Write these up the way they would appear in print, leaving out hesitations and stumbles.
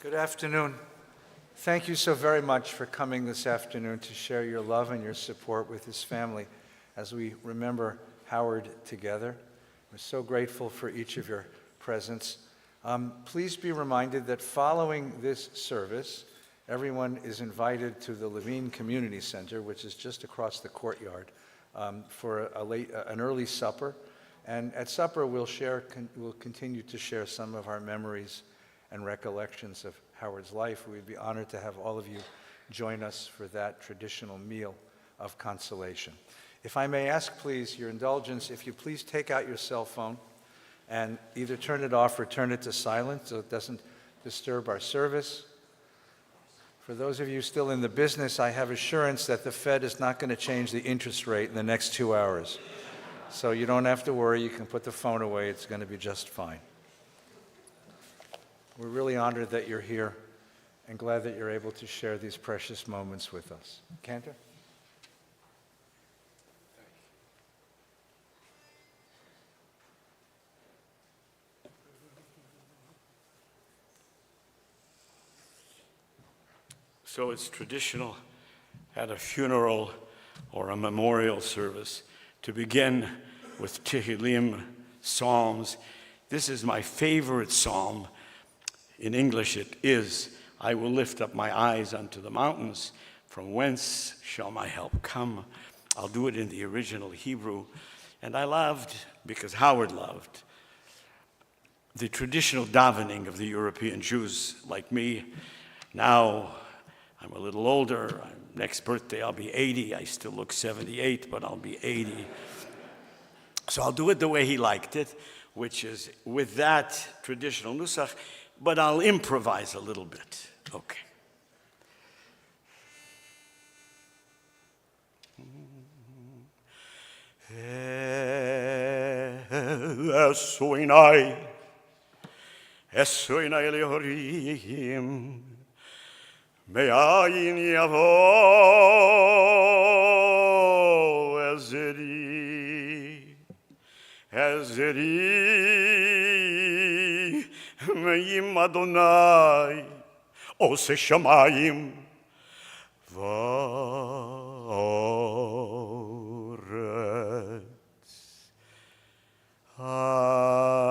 Good afternoon. Thank you so very much for coming this afternoon to share your love and your support with his family as we remember Howard together. We're so grateful for each of your presence. Please be reminded that following this service, everyone is invited to the Levine Community Center, which is just across the courtyard, for an early supper. And at supper, we'll continue to share some of our memories and recollections of Howard's life. We'd be honored to have all of you join us for that traditional meal of consolation. If I may ask, please, your indulgence, if you please take out your cell phone and either turn it off or turn it to silent so it doesn't disturb our service. For those of you still in the business, I have assurance that the Fed is not going to change the interest rate in the next 2 hours. So you don't have to worry, you can put the phone away, it's going to be just fine. We're really honored that you're here and glad that you're able to share these precious moments with us. Cantor? So it's traditional at a funeral or a memorial service to begin with Tehillim, Psalms. This is my favorite psalm. In English it is, I will lift up my eyes unto the mountains. From whence shall my help come? I'll do it in the original Hebrew. And I loved, because Howard loved, the traditional davening of the European Jews like me. Now I'm a little older. Next birthday I'll be 80. I still look 78, but I'll be 80. So I'll do it the way he liked it, which is with that traditional nusach, but I'll improvise a little bit. Okay. Esoinai lehorim, me'ayin yavo ezeri, me'im Adonai, ose shamayim, v'aretz. Aval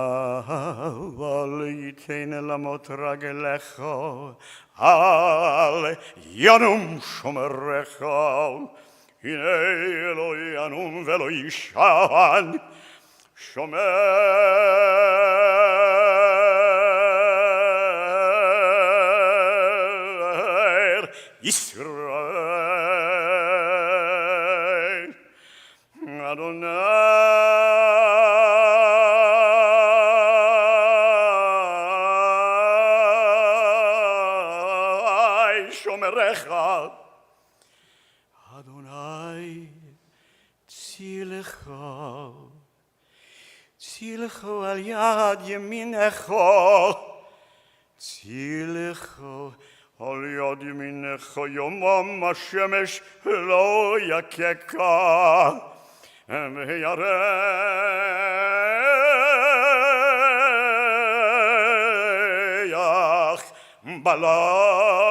yitein elamot ragelecha, al yanum shomerecha, hine lo yanum velo yishan, shomer Yisrael, Adonai. Adonai, tzilecha, tzilecha al yad yeminecha, tzilecha al yad yeminecha, yomam hashemesh lo yakeka, ve'yareach balaylo.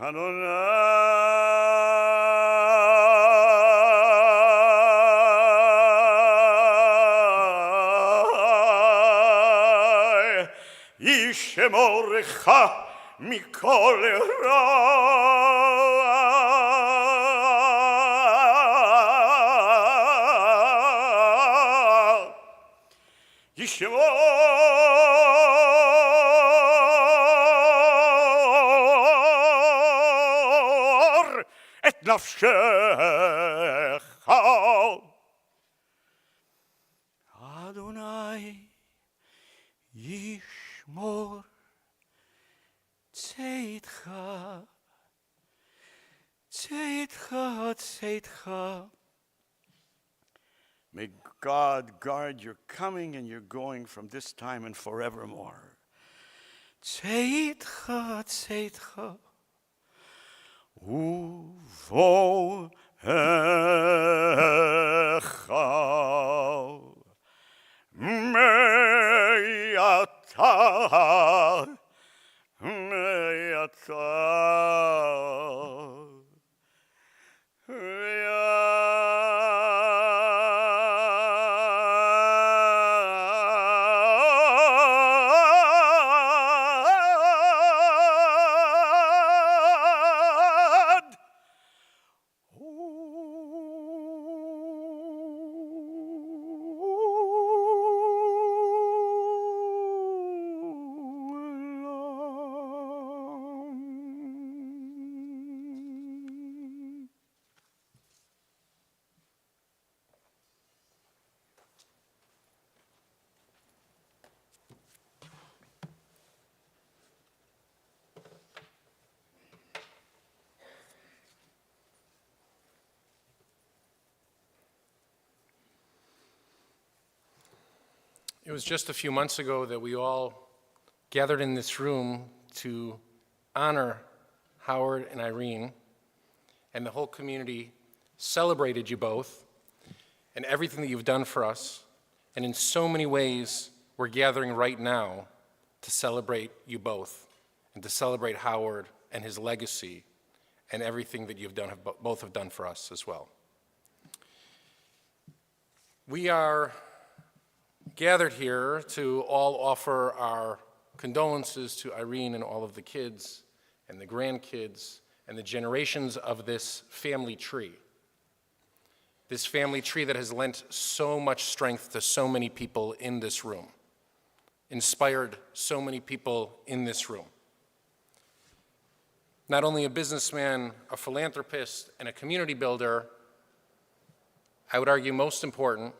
Adonai, Yishemorecha mikol ra, Yishemor et nafshecha. Adonai yishmor tzeitcha, tzeitcha, tzeitcha. May God guard your coming and your going from this time and forevermore. Tzeitcha, tzeitcha, uvo echa, It was just a few months ago that we all gathered in this room to honor Howard and Irene, and the whole community celebrated you both and everything that you've done for us. And in so many ways, we're gathering right now to celebrate you both and to celebrate Howard and his legacy and everything that you've done, both have done for us as well. We are gathered here to all offer our condolences to Irene and all of the kids and the grandkids and the generations of this family tree. This family tree that has lent so much strength to so many people in this room, inspired so many people in this room. Not only a businessman, a philanthropist, and a community builder, I would argue most important,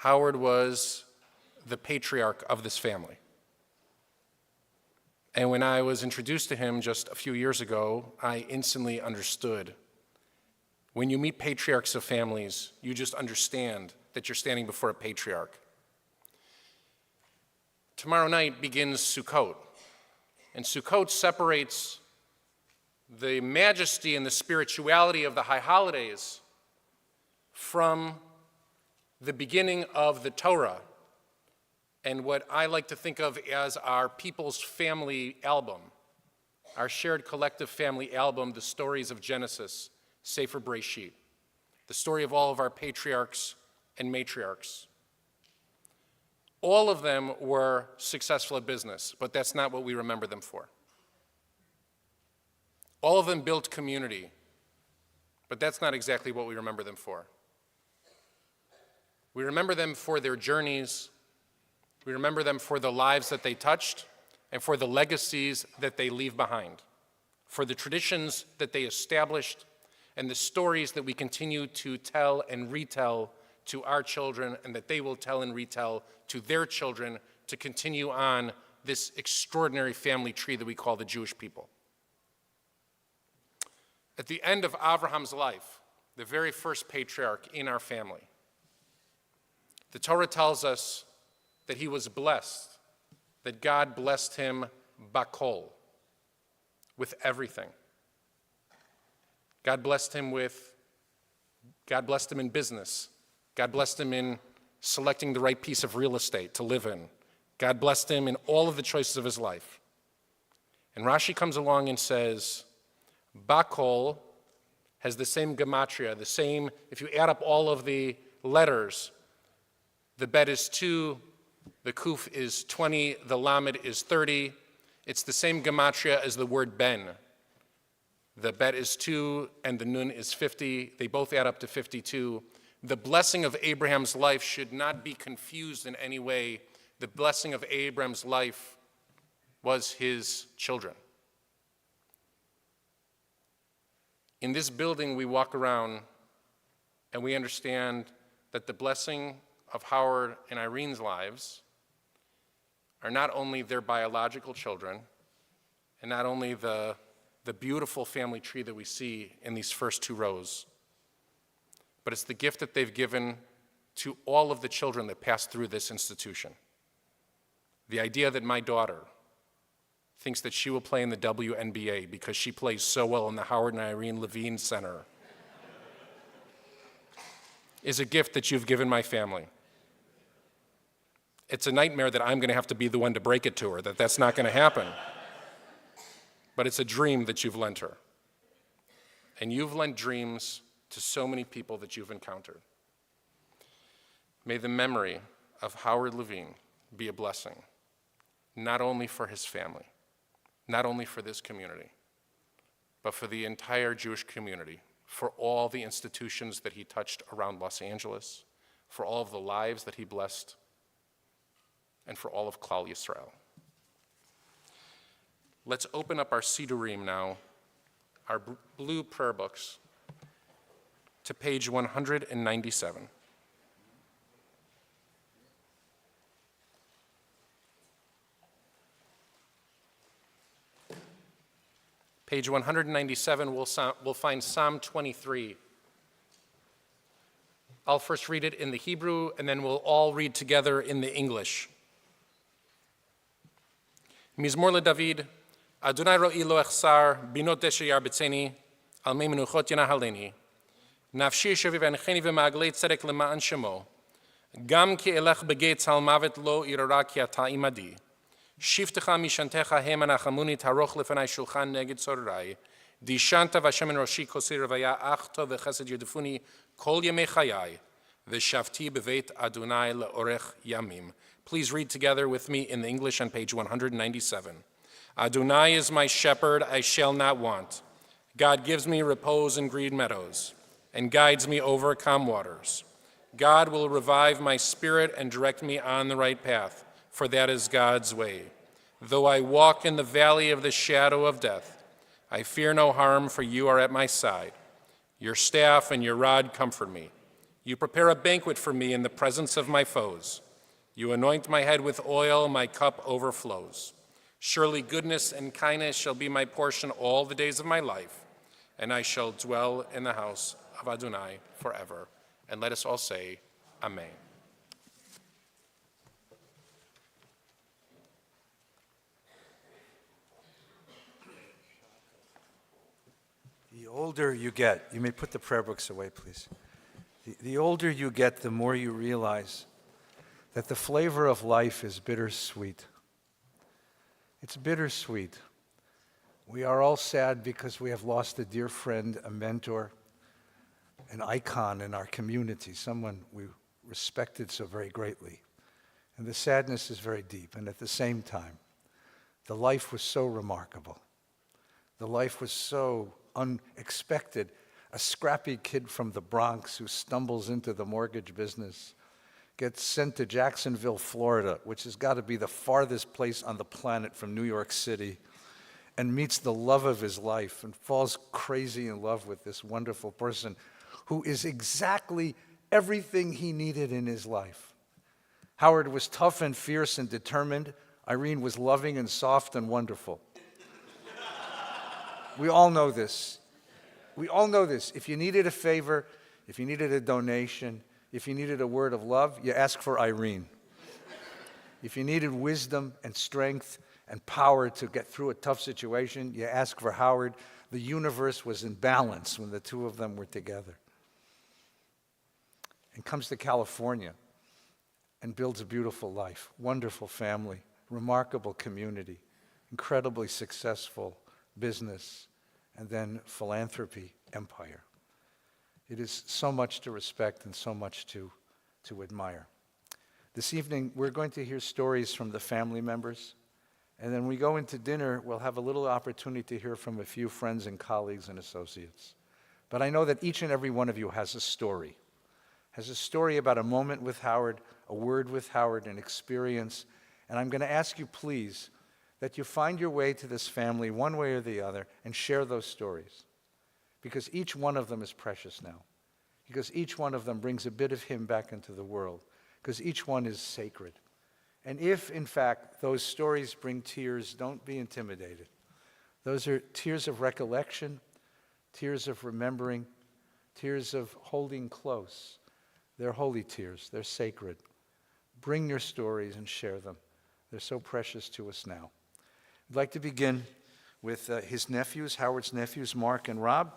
Howard was the patriarch of this family. And when I was introduced to him just a few years ago, I instantly understood. When you meet patriarchs of families, you just understand that you're standing before a patriarch. Tomorrow night begins Sukkot, and Sukkot separates the majesty and the spirituality of the high holidays from the beginning of the Torah and what I like to think of as our people's family album, our shared collective family album, the stories of Genesis, Sefer Breshit, the story of all of our patriarchs and matriarchs. All of them were successful at business, but that's not what we remember them for. All of them built community, but that's not exactly what we remember them for. We remember them for their journeys. We remember them for the lives that they touched and for the legacies that they leave behind, for the traditions that they established and the stories that we continue to tell and retell to our children and that they will tell and retell to their children to continue on this extraordinary family tree that we call the Jewish people. At the end of Abraham's life, the very first patriarch in our family, the Torah tells us that he was blessed, that God blessed him bakol, with everything. God blessed him in business. God blessed him in selecting the right piece of real estate to live in. God blessed him in all of the choices of his life. And Rashi comes along and says, bakol has the same gematria, the same, if you add up all of the letters, the bet is 2, the kuf is 20, the lamed is 30. It's the same gematria as the word ben. The bet is 2 and the nun is 50. They both add up to 52. The blessing of Abraham's life should not be confused in any way. The blessing of Abraham's life was his children. In this building, we walk around and we understand that the blessing of Howard and Irene's lives are not only their biological children and not only the beautiful family tree that we see in these first 2 rows, but it's the gift that they've given to all of the children that pass through this institution. The idea that my daughter thinks that she will play in the WNBA because she plays so well in the Howard and Irene Levine Center is a gift that you've given my family. It's a nightmare that I'm going to have to be the one to break it to her, that that's not going to happen. But it's a dream that you've lent her. And you've lent dreams to so many people that you've encountered. May the memory of Howard Levine be a blessing, not only for his family, not only for this community, but for the entire Jewish community, for all the institutions that he touched around Los Angeles, for all of the lives that he blessed, and for all of Klal Yisrael. Let's open up our Sidurim now, our blue prayer books, to page 197. Page 197, we'll find Psalm 23. I'll first read it in the Hebrew, and then we'll all read together in the English. Mizmor LeDavid, Adonai ro'i lo echsar, binot deshe yarbetzeni, al mei menuchot yanahaleni. Nafshi shevivencheni v'maglei tzedek lema'an shemo. Gam ki elech begetz al mavet lo irara ki ata imadi. Shiftecha mishantecha heman achamuni taroch lefanai shulchan neged sorai. Dishanta v'Hashem en roshi kosi revaya achto v'chesed yedufuni kol yemei chayai. V'shavti beveit Adonai le'orech yamim. Please read together with me in the English on page 197. Adonai is my shepherd, I shall not want. God gives me repose in green meadows and guides me over calm waters. God will revive my spirit and direct me on the right path, for that is God's way. Though I walk in the valley of the shadow of death, I fear no harm, for you are at my side. Your staff and your rod comfort me. You prepare a banquet for me in the presence of my foes. You anoint my head with oil, my cup overflows. Surely goodness and kindness shall be my portion all the days of my life, and I shall dwell in the house of Adonai forever. And let us all say, Amen. The older you get, you may put the prayer books away, please. The older you get, the more you realize that the flavor of life is bittersweet. It's bittersweet. We are all sad because we have lost a dear friend, a mentor, an icon in our community, someone we respected so very greatly. And the sadness is very deep. And at the same time, the life was so remarkable. The life was so unexpected. A scrappy kid from the Bronx who stumbles into the mortgage business, gets sent to Jacksonville, Florida, which has got to be the farthest place on the planet from New York City, and meets the love of his life and falls crazy in love with this wonderful person who is exactly everything he needed in his life. Howard was tough and fierce and determined. Irene was loving and soft and wonderful. We all know this. We all know this. If you needed a favor, if you needed a donation, if you needed a word of love, you ask for Irene. If you needed wisdom and strength and power to get through a tough situation, you ask for Howard. The universe was in balance when the two of them were together. And comes to California and builds a beautiful life, wonderful family, remarkable community, incredibly successful business, and then philanthropy empire. It is so much to respect and so much to admire. This evening, we're going to hear stories from the family members, and then when we go into dinner, we'll have a little opportunity to hear from a few friends and colleagues and associates. But I know that each and every one of you has a story about a moment with Howard, a word with Howard, an experience, and I'm going to ask you, please, that you find your way to this family one way or the other and share those stories. Because each one of them is precious now. Because each one of them brings a bit of him back into the world. Because each one is sacred. And if, in fact, those stories bring tears, don't be intimidated. Those are tears of recollection, tears of remembering, tears of holding close. They're holy tears. They're sacred. Bring your stories and share them. They're so precious to us now. I'd like to begin with his nephews, Howard's nephews, Mark and Rob,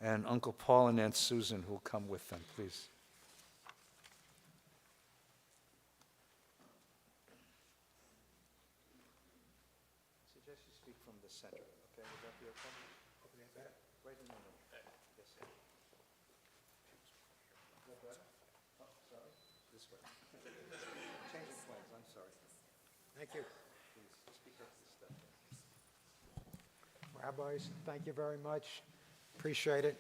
and Uncle Paul and Aunt Susan, who will come with them, please. suggest you speak from the center, okay? Would that be okay? Right in the middle. Yes, sir. Is that better? Oh, sorry. This way. Changing plans, I'm sorry. Thank you. Please, speak up to the step. Rabbis, thank you very much. Appreciate it.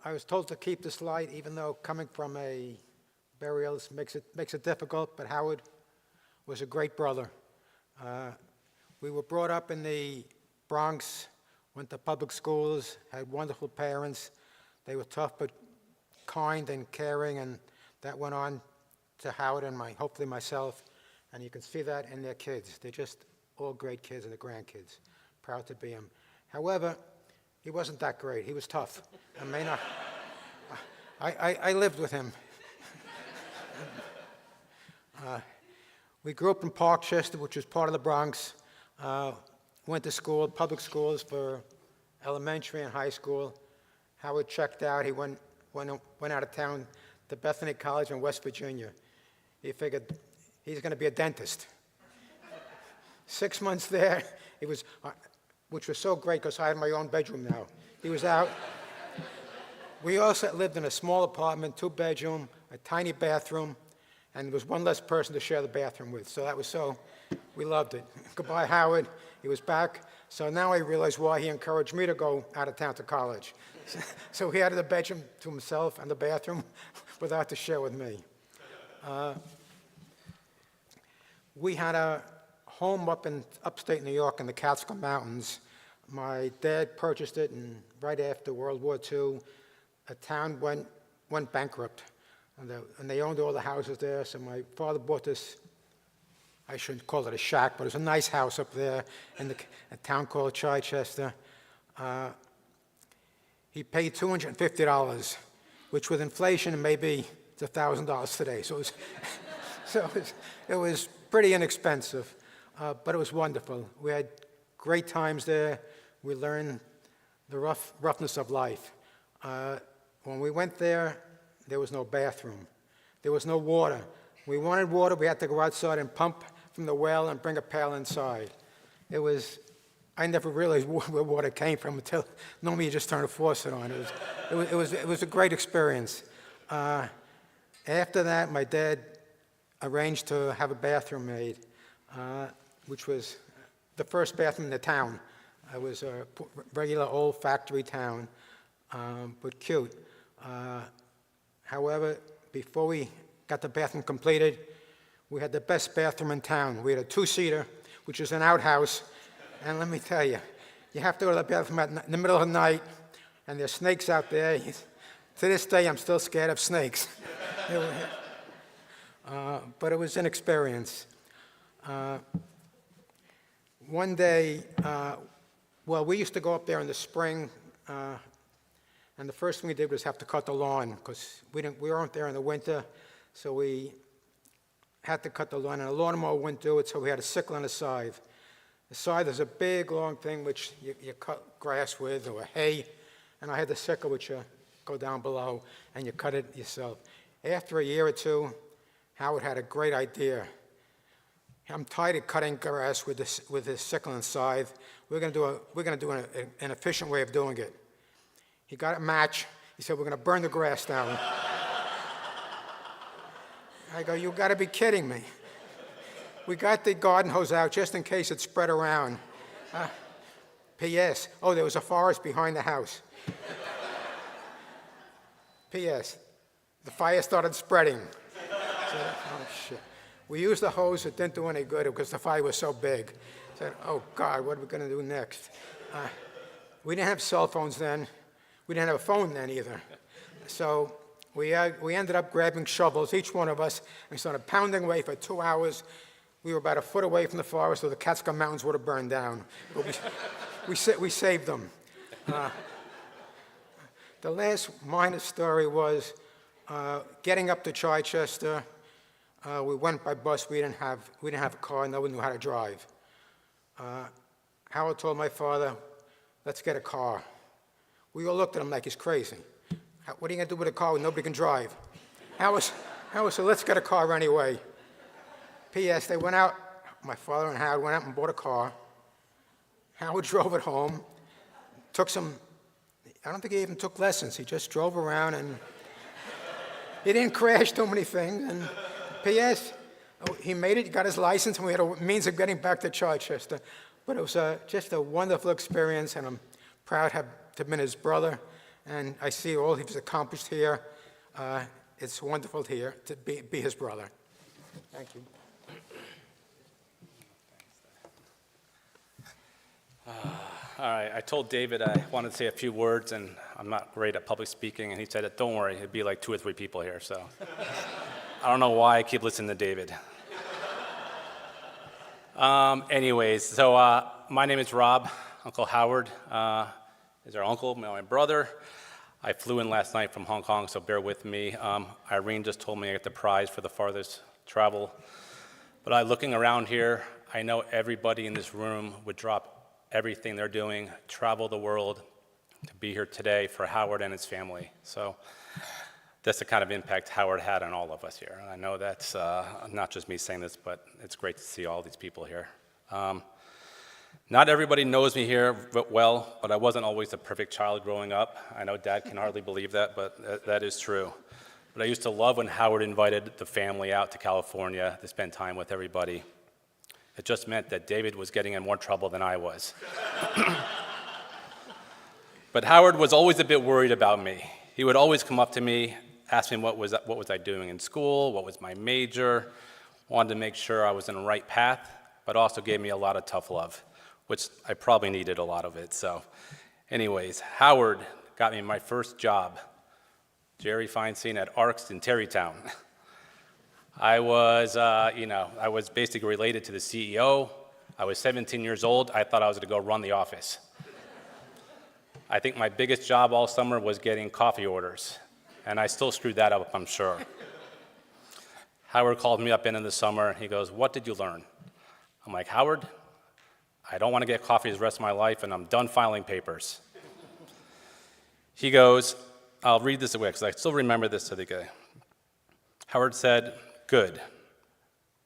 I was told to keep this light, even though coming from a burial makes it difficult, but Howard was a great brother. We were brought up in the Bronx, went to public schools, had wonderful parents. They were tough but kind and caring, and that went on to Howard and hopefully myself, and you can see that in their kids. They're just all great kids and the grandkids. Proud to be him. However, he wasn't that great. He was tough. I lived with him. We grew up in Parkchester, which was part of the Bronx. Went to school, public schools for elementary and high school. Howard checked out. He went out of town to Bethany College in West Virginia. He figured he's going to be a dentist. 6 months there, which was so great because I had my own bedroom now. He was out. We also lived in a small apartment, 2-bedroom, a tiny bathroom, and there was one less person to share the bathroom with. So we loved it. Goodbye, Howard. He was back. So now I realize why he encouraged me to go out of town to college. So he had the bedroom to himself and the bathroom without to share with me. We had a home up in upstate New York in the Catskill Mountains. My dad purchased it, and right after World War II, a town went bankrupt, and they owned all the houses there. So my father bought this, I shouldn't call it a shack, but it was a nice house up there in a town called Chichester. He paid $250, which with inflation maybe it's $1,000 today. So it was pretty inexpensive. But it was wonderful. We had great times there. We learned the roughness of life. When we went there, there was no bathroom. There was no water. We wanted water, we had to go outside and pump from the well and bring a pail inside. I never realized where water came from until normally you just turn a faucet on. It was a great experience. After that, my dad arranged to have a bathroom made. Which was the first bathroom in the town. It was a regular old factory town, but cute. However, before we got the bathroom completed, we had the best bathroom in town. We had a 2-seater, which is an outhouse, and let me tell you, you have to go to the bathroom in the middle of the night, and there's snakes out there. To this day, I'm still scared of snakes. But it was an experience. One day, we used to go up there in the spring, and the first thing we did was have to cut the lawn because we weren't there in the winter, so we had to cut the lawn, and a lawnmower wouldn't do it, so we had a sickle and a scythe. The scythe is a big, long thing which you cut grass with or hay, and I had the sickle which you go down below and you cut it yourself. After a year or two, Howard had a great idea. I'm tired of cutting grass with this sickle and scythe. We're going to do an efficient way of doing it. He got a match. He said, "We're going to burn the grass down." I go, "You got to be kidding me." We got the garden hose out just in case it spread around. P.S. Oh, there was a forest behind the house. P.S. The fire started spreading. Oh, shit. We used the hose, it didn't do any good because the fire was so big. I said, "Oh God, what are we going to do next?" We didn't have cell phones then. We didn't have a phone then either. So we ended up grabbing shovels, each one of us, and we started pounding away for 2 hours. We were about a foot away from the forest, so the Catskill Mountains would have burned down. But we saved them. The last minor story was getting up to Chichester. We went by bus. We didn't have a car. No one knew how to drive. Howard told my father, "Let's get a car." We all looked at him like he's crazy. "What are you going to do with a car when nobody can drive?" Howard said, "Let's get a car anyway." P.S. They went out my father and Howard went out and bought a car. Howard drove it home, took some, I don't think he even took lessons. He just drove around, and he didn't crash too many things. And P.S., he made it, he got his license, and we had a means of getting back to Chichester. But it was just a wonderful experience, and I'm proud to have been his brother. And I see all he's accomplished here. It's wonderful here to be his brother. Thank you. All right, I told David I wanted to say a few words, and I'm not great at public speaking, and he said, don't worry, it'd be like 2 or 3 people here, so. I don't know why I keep listening to David. Anyways, so my name is Rob. Uncle Howard is our uncle, my brother. I flew in last night from Hong Kong, so bear with me. Irene just told me I get the prize for the farthest travel. But looking around here, I know everybody in this room would drop everything they're doing, travel the world to be here today for Howard and his family. So that's the kind of impact Howard had on all of us here. And I know that's not just me saying this, but it's great to see all these people here. Not everybody knows me here well, but I wasn't always a perfect child growing up. I know Dad can hardly believe that, but that is true. But I used to love when Howard invited the family out to California to spend time with everybody. It just meant that David was getting in more trouble than I was. But Howard was always a bit worried about me. He would always come up to me, ask me what was I doing in school, what was my major, wanted to make sure I was in the right path, but also gave me a lot of tough love, which I probably needed a lot of it. So anyways, Howard got me my first job, Jerry Feinstein at Arcs in Terrytown. I was basically related to the CEO. I was 17 years old. I thought I was going to go run the office. I think my biggest job all summer was getting coffee orders, and I still screwed that up, I'm sure. Howard called me up in the summer. He goes, "What did you learn?" I'm like, "Howard, I don't want to get coffee the rest of my life, and I'm done filing papers." He goes, I'll read this away because I still remember this to the day. Howard said, "Good,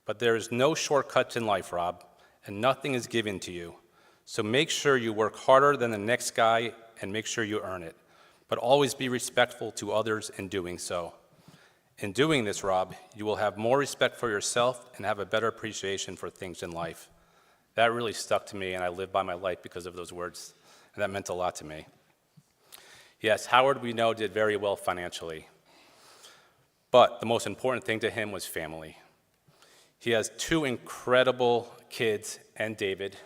but there is no shortcuts in life, Rob, and nothing is given to you. So make sure you work harder than the next guy and make sure you earn it. But always be respectful to others in doing so. In doing this, Rob, you will have more respect for yourself and have a better appreciation for things in life." That really stuck to me, and I lived by my life because of those words, and that meant a lot to me. Yes, Howard, we know, did very well financially. But the most important thing to him was family. He has 2 incredible kids and David.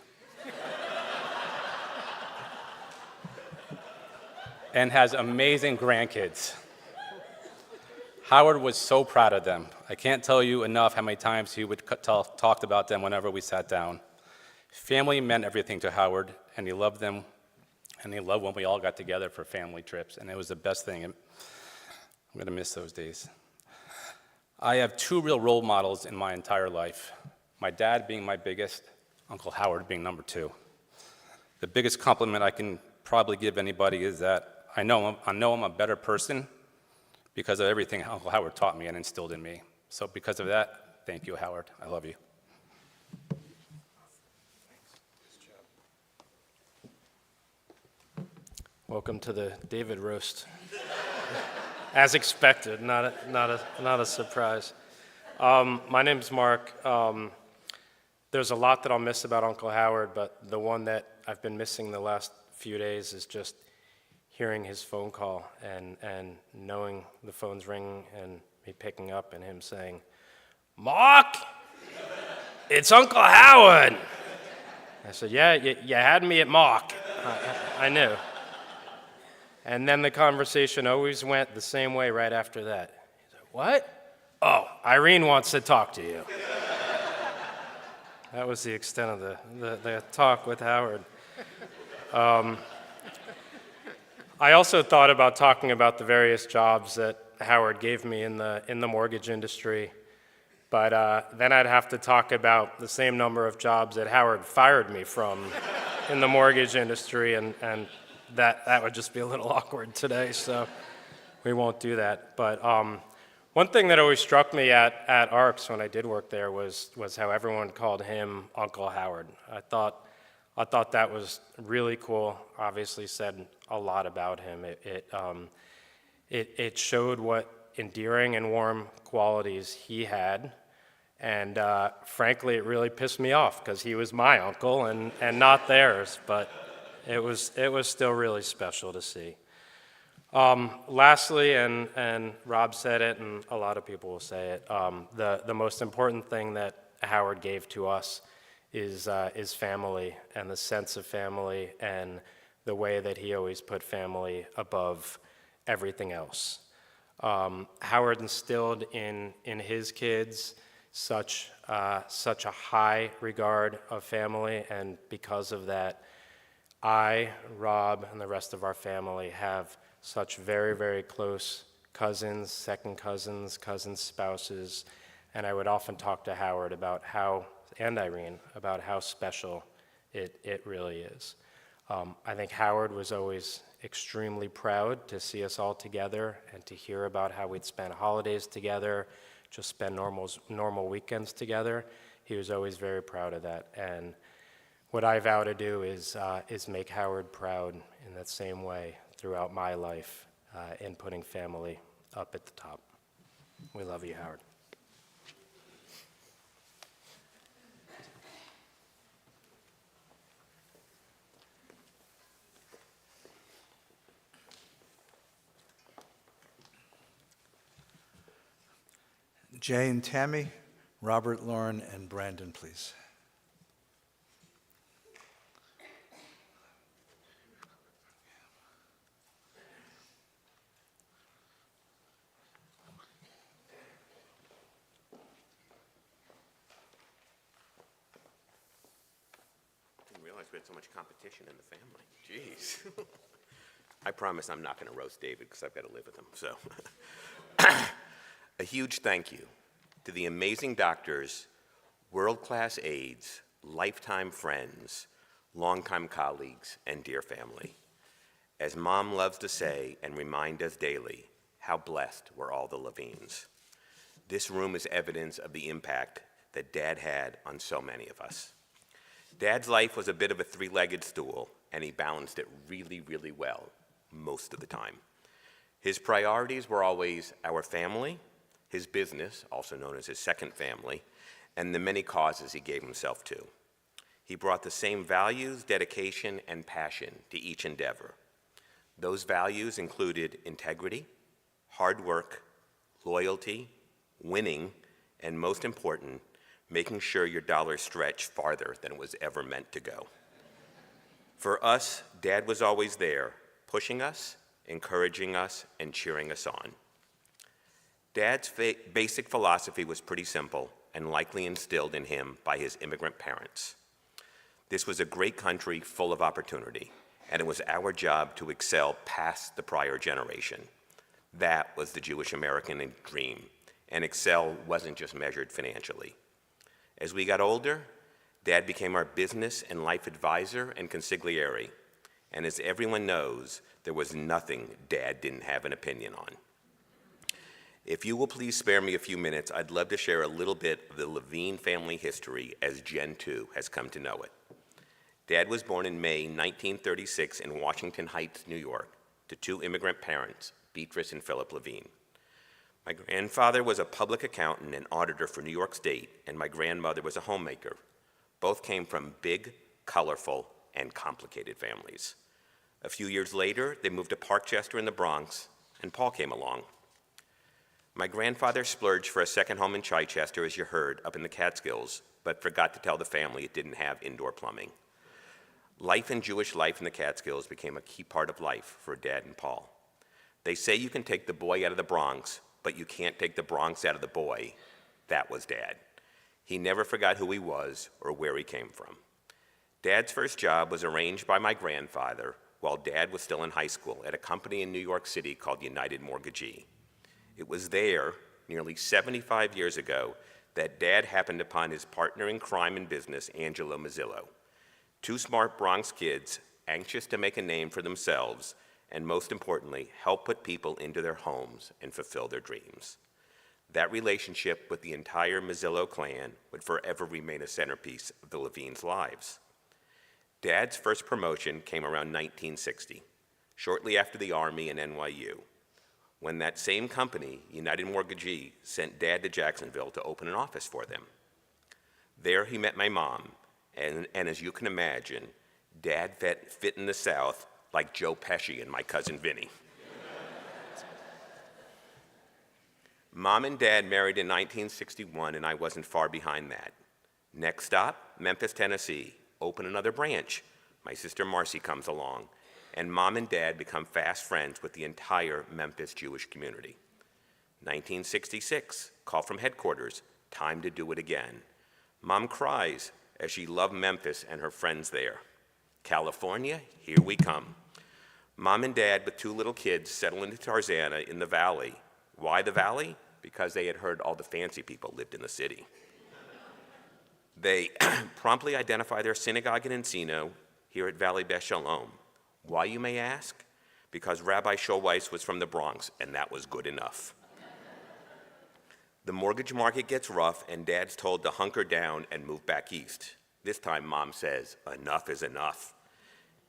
And has amazing grandkids. Howard was so proud of them. I can't tell you enough how many times he would talk about them whenever we sat down. Family meant everything to Howard, and he loved them, and he loved when we all got together for family trips, and it was the best thing. I'm going to miss those days. I have 2 real role models in my entire life, my dad being my biggest, Uncle Howard being number 2. The biggest compliment I can probably give anybody is that I know I'm a better person because of everything Uncle Howard taught me and instilled in me. So because of that, thank you, Howard. I love you. Welcome to the David roast. As expected, not a surprise. My name's Mark. There's a lot that I'll miss about Uncle Howard, but the one that I've been missing the last few days is just hearing his phone call and knowing the phone's ringing and me picking up and him saying, "Mark, it's Uncle Howard." I said, "Yeah, you had me at Mark." I knew. And then the conversation always went the same way right after that. He said, "What? Oh, Irene wants to talk to you." That was the extent of the talk with Howard. I also thought about talking about the various jobs that Howard gave me in the mortgage industry, but then I'd have to talk about the same number of jobs that Howard fired me from in the mortgage industry, and that would just be a little awkward today, so we won't do that. But One thing that always struck me at ARCS when I did work there was how everyone called him Uncle Howard. I thought that was really cool. Obviously said a lot about him. It showed what endearing and warm qualities he had, and frankly, it really pissed me off because he was my uncle and not theirs. But it was still really special to see. Lastly, and Rob said it, and a lot of people will say it, the most important thing that Howard gave to us is family, and the sense of family, and the way that he always put family above everything else. Howard instilled in his kids such a high regard of family, and because of that, I, Rob, and the rest of our family have such very, very close cousins, second cousins, cousins' spouses, and I would often talk to Howard about and Irene, about how special it really is. I think Howard was always extremely proud to see us all together and to hear about how we'd spend holidays together, just spend normal weekends together. He was always very proud of that, and what I vow to do is make Howard proud in that same way throughout my life in putting family up at the top. We love you, Howard. Jay and Tammy, Robert, Lauren, and Brandon, please. Didn't realize we had so much competition in the family. Jeez. I promise I'm not going to roast David because I've got to live with him. So, a huge thank you to the amazing doctors, world-class aides, lifetime friends, longtime colleagues, and dear family. As Mom loves to say and remind us daily, how blessed were all the Levines. This room is evidence of the impact that Dad had on so many of us. Dad's life was a bit of a three-legged stool, and he balanced it really, really well most of the time. His priorities were always our family, his business, also known as his second family, and the many causes he gave himself to. He brought the same values, dedication, and passion to each endeavor. Those values included integrity, hard work, loyalty, winning, and most important, making sure your dollars stretched farther than it was ever meant to go. For us, Dad was always there, pushing us, encouraging us, and cheering us on. Dad's basic philosophy was pretty simple and likely instilled in him by his immigrant parents. This was a great country full of opportunity, and it was our job to excel past the prior generation. That was the Jewish American dream, and excel wasn't just measured financially. As we got older, Dad became our business and life advisor and consigliere, and as everyone knows, there was nothing Dad didn't have an opinion on. If you will please spare me a few minutes, I'd love to share a little bit of the Levine family history as Gen 2 has come to know it. Dad was born in May 1936 in Washington Heights, New York, to two immigrant parents, Beatrice and Philip Levine. My grandfather was a public accountant and auditor for New York State, and my grandmother was a homemaker. Both came from big, colorful, and complicated families. A few years later, they moved to Parkchester in the Bronx, and Paul came along. My grandfather splurged for a second home in Chichester, as you heard, up in the Catskills, but forgot to tell the family it didn't have indoor plumbing. Life and Jewish life in the Catskills became a key part of life for Dad and Paul. They say you can take the boy out of the Bronx, but you can't take the Bronx out of the boy. That was Dad. He never forgot who he was or where he came from. Dad's first job was arranged by my grandfather while Dad was still in high school at a company in New York City called United Mortgagee. It was there, nearly 75 years ago, that Dad happened upon his partner in crime and business, Angelo Mazzillo. Two smart Bronx kids, anxious to make a name for themselves, and most importantly, help put people into their homes and fulfill their dreams. that relationship with the entire Mazzillo clan would forever remain a centerpiece of the Levine's lives. Dad's first promotion came around 1960, shortly after the Army and NYU, when that same company, United Mortgagee, sent Dad to Jacksonville to open an office for them. There he met my mom, and as you can imagine, Dad fit in the South like Joe Pesci and My Cousin Vinny. Mom and Dad married in 1961, and I wasn't far behind that. Next stop, Memphis, Tennessee. Open another branch. My sister Marcy comes along, and Mom and Dad become fast friends with the entire Memphis Jewish community. 1966, call from headquarters, time to do it again. Mom cries as she loved Memphis and her friends there. California, here we come. Mom and Dad, with 2 little kids, settle into Tarzana in the valley. Why the valley? Because they had heard all the fancy people lived in the city. They promptly identify their synagogue in Encino, here at Valley Beth Shalom. Why, you may ask? Because Rabbi Schulweis was from the Bronx, and that was good enough. The mortgage market gets rough, and Dad's told to hunker down and move back east. This time, Mom says, enough is enough.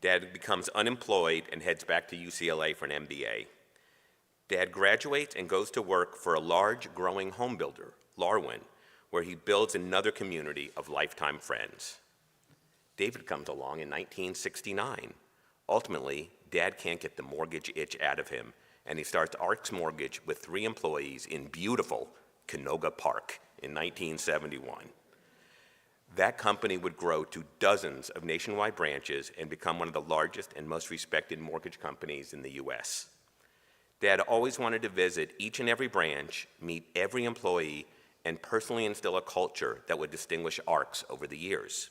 Dad becomes unemployed and heads back to UCLA for an MBA. Dad graduates and goes to work for a large, growing home builder, Larwin, where he builds another community of lifetime friends. David comes along in 1969. Ultimately, Dad can't get the mortgage itch out of him, and he starts Arcs Mortgage with 3 employees in beautiful Canoga Park in 1971. That company would grow to dozens of nationwide branches and become one of the largest and most respected mortgage companies in the U.S. Dad always wanted to visit each and every branch, meet every employee, and personally instill a culture that would distinguish Arcs over the years.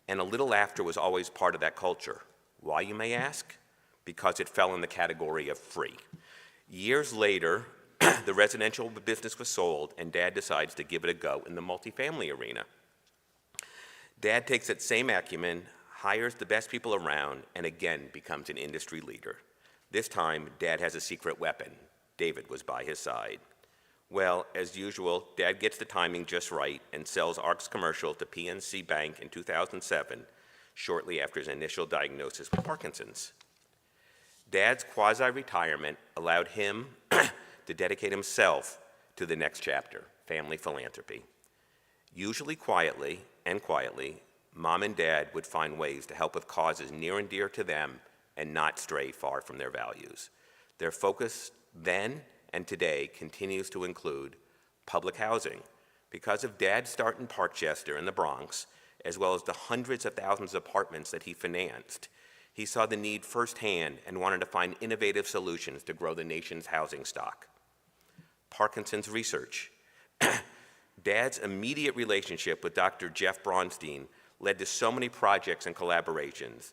And a little laughter was always part of that culture. Why, you may ask? Because it fell in the category of free. Years later, the residential business was sold, and Dad decides to give it a go in the multifamily arena. Dad takes that same acumen, hires the best people around, and again becomes an industry leader. This time, Dad has a secret weapon. David was by his side. Well, as usual, Dad gets the timing just right and sells Arcs Commercial to PNC Bank in 2007, shortly after his initial diagnosis with Parkinson's. Dad's quasi-retirement allowed him to dedicate himself to the next chapter, family philanthropy. Usually quietly, Mom and Dad would find ways to help with causes near and dear to them and not stray far from their values. Their focus then and today continues to include public housing. Because of Dad's start in Parkchester in the Bronx, as well as the hundreds of thousands of apartments that he financed, he saw the need firsthand and wanted to find innovative solutions to grow the nation's housing stock. Parkinson's research. Dad's immediate relationship with Dr. Jeff Bronstein led to so many projects and collaborations.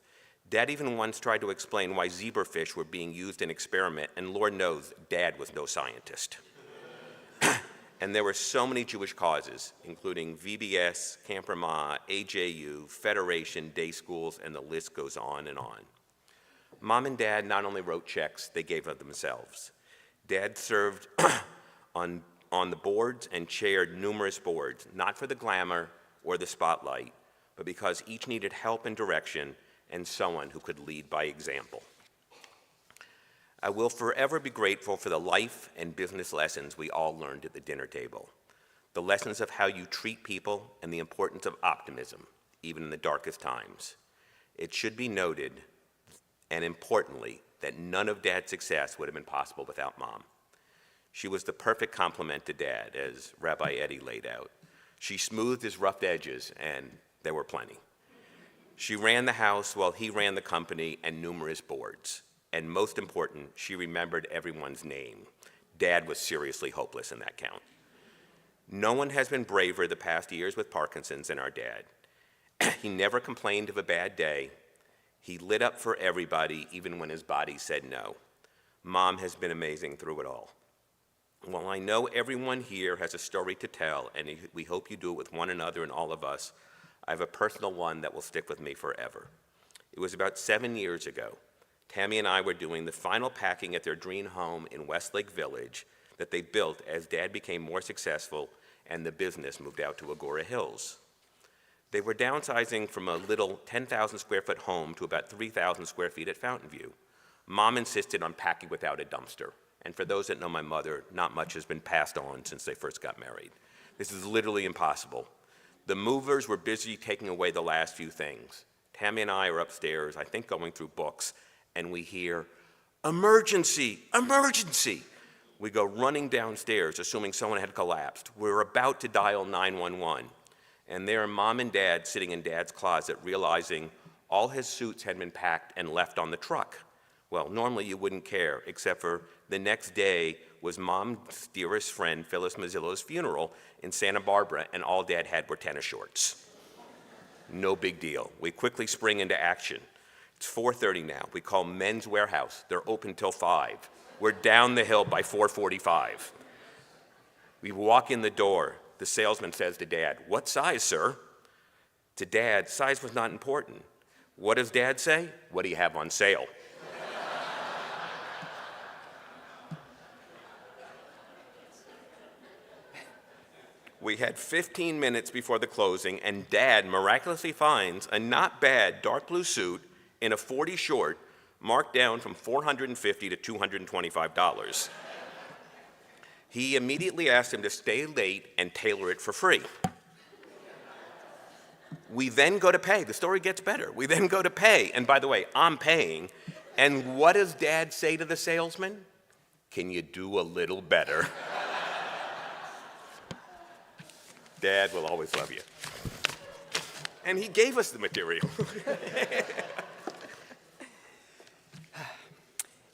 Dad even once tried to explain why zebrafish were being used in experiment, and Lord knows, Dad was no scientist. And there were so many Jewish causes, including VBS, Camp Ramah, AJU, Federation, day schools, and the list goes on and on. Mom and Dad not only wrote checks, they gave of themselves. Dad served on the boards and chaired numerous boards, not for the glamour or the spotlight, but because each needed help and direction and someone who could lead by example. I will forever be grateful for the life and business lessons we all learned at the dinner table, the lessons of how you treat people and the importance of optimism, even in the darkest times. It should be noted, and importantly, that none of Dad's success would have been possible without Mom. She was the perfect complement to Dad, as Rabbi Eddie laid out. She smoothed his rough edges, and there were plenty. She ran the house while he ran the company and numerous boards. And most important, she remembered everyone's name. Dad was seriously hopeless in that count. No one has been braver the past years with Parkinson's than our dad. He never complained of a bad day. He lit up for everybody, even when his body said no. Mom has been amazing through it all. While I know everyone here has a story to tell, and we hope you do it with one another and all of us, I have a personal one that will stick with me forever. It was about 7 years ago. Tammy and I were doing the final packing at their dream home in Westlake Village, that they built as Dad became more successful and the business moved out to Agora Hills. They were downsizing from a little 10,000 square foot home to about 3,000 square feet at Fountain View. Mom insisted on packing without a dumpster. And for those that know my mother, not much has been passed on since they first got married. This is literally impossible. The movers were busy taking away the last few things. Tammy and I are upstairs, I think going through books, and we hear, "Emergency, emergency!" We go running downstairs, assuming someone had collapsed. We're about to dial 911. And there are Mom and Dad sitting in Dad's closet, realizing all his suits had been packed and left on the truck. Well, normally you wouldn't care, except for the next day was Mom's dearest friend, Phyllis Mazzillo's funeral in Santa Barbara, and all Dad had were tennis shorts. No big deal. We quickly spring into action. It's 4:30 now. We call Men's Warehouse. They're open till 5. We're down the hill by 4:45. We walk in the door. The salesman says to Dad, "What size, sir?" To Dad, size was not important. What does Dad say? "What do you have on sale?" We had 15 minutes before the closing, and Dad miraculously finds a not bad dark blue suit in a 40 short, marked down from $450 to $225. He immediately asked him to stay late and tailor it for free. We then go to pay. The story gets better. We then go to pay, and by the way, I'm paying, and what does Dad say to the salesman? "Can you do a little better?" Dad will always love you. And he gave us the material.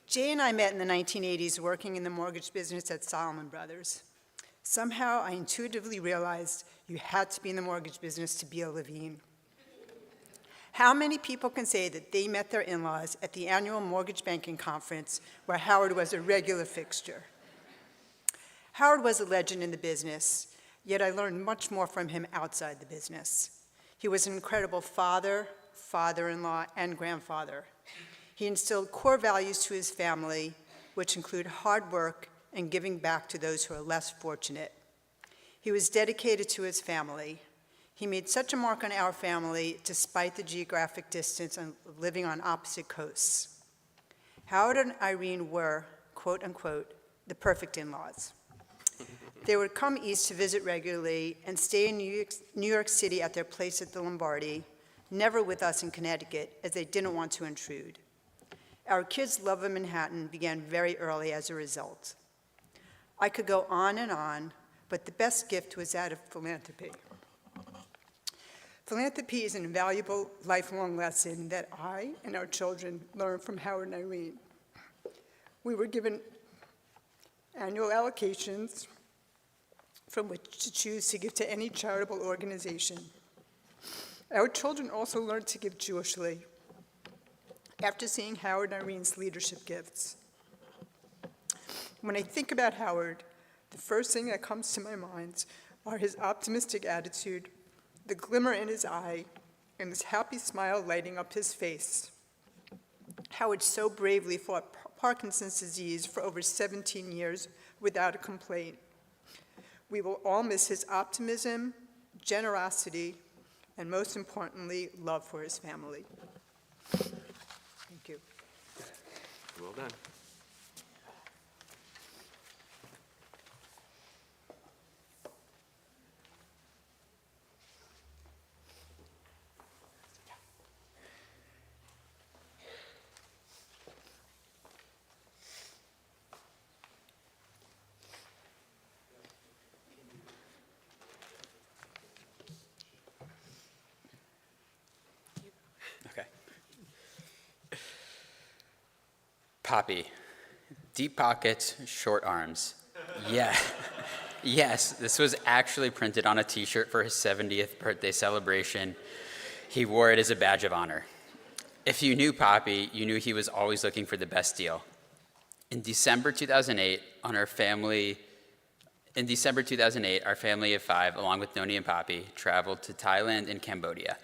Jay and I met in the 1980s working in the mortgage business at Solomon Brothers. Somehow I intuitively realized you had to be in the mortgage business to be a Levine. How many people can say that they met their in-laws at the annual mortgage banking conference where Howard was a regular fixture? Howard was a legend in the business, yet I learned much more from him outside the business. He was an incredible father, father-in-law, and grandfather. He instilled core values to his family, which include hard work and giving back to those who are less fortunate. He was dedicated to his family. He made such a mark on our family despite the geographic distance and living on opposite coasts. Howard and Irene were, quote unquote, the perfect in-laws. They would come east to visit regularly and stay in New York City at their place at the Lombardi, never with us in Connecticut, as they didn't want to intrude. Our kids' love of Manhattan began very early as a result. I could go on, but the best gift was that of philanthropy. Philanthropy is an invaluable lifelong lesson that I and our children learned from Howard and Irene. We were given annual allocations from which to choose to give to any charitable organization. Our children also learned to give Jewishly after seeing Howard and Irene's leadership gifts. When I think about Howard, the first thing that comes to my mind are his optimistic attitude, the glimmer in his eye, and his happy smile lighting up his face. Howard so bravely fought Parkinson's disease for over 17 years without a complaint. We will all miss his optimism, generosity, and most importantly, love for his family. Thank you. Well done. Okay. Poppy, deep pockets, short arms. Yeah. Yes, this was actually printed on a t-shirt for his 70th birthday celebration. He wore it as a badge of honor. If you knew Poppy, you knew he was always looking for the best deal. In December 2008, our family of 5, along with Noni and Poppy, traveled to Thailand and Cambodia.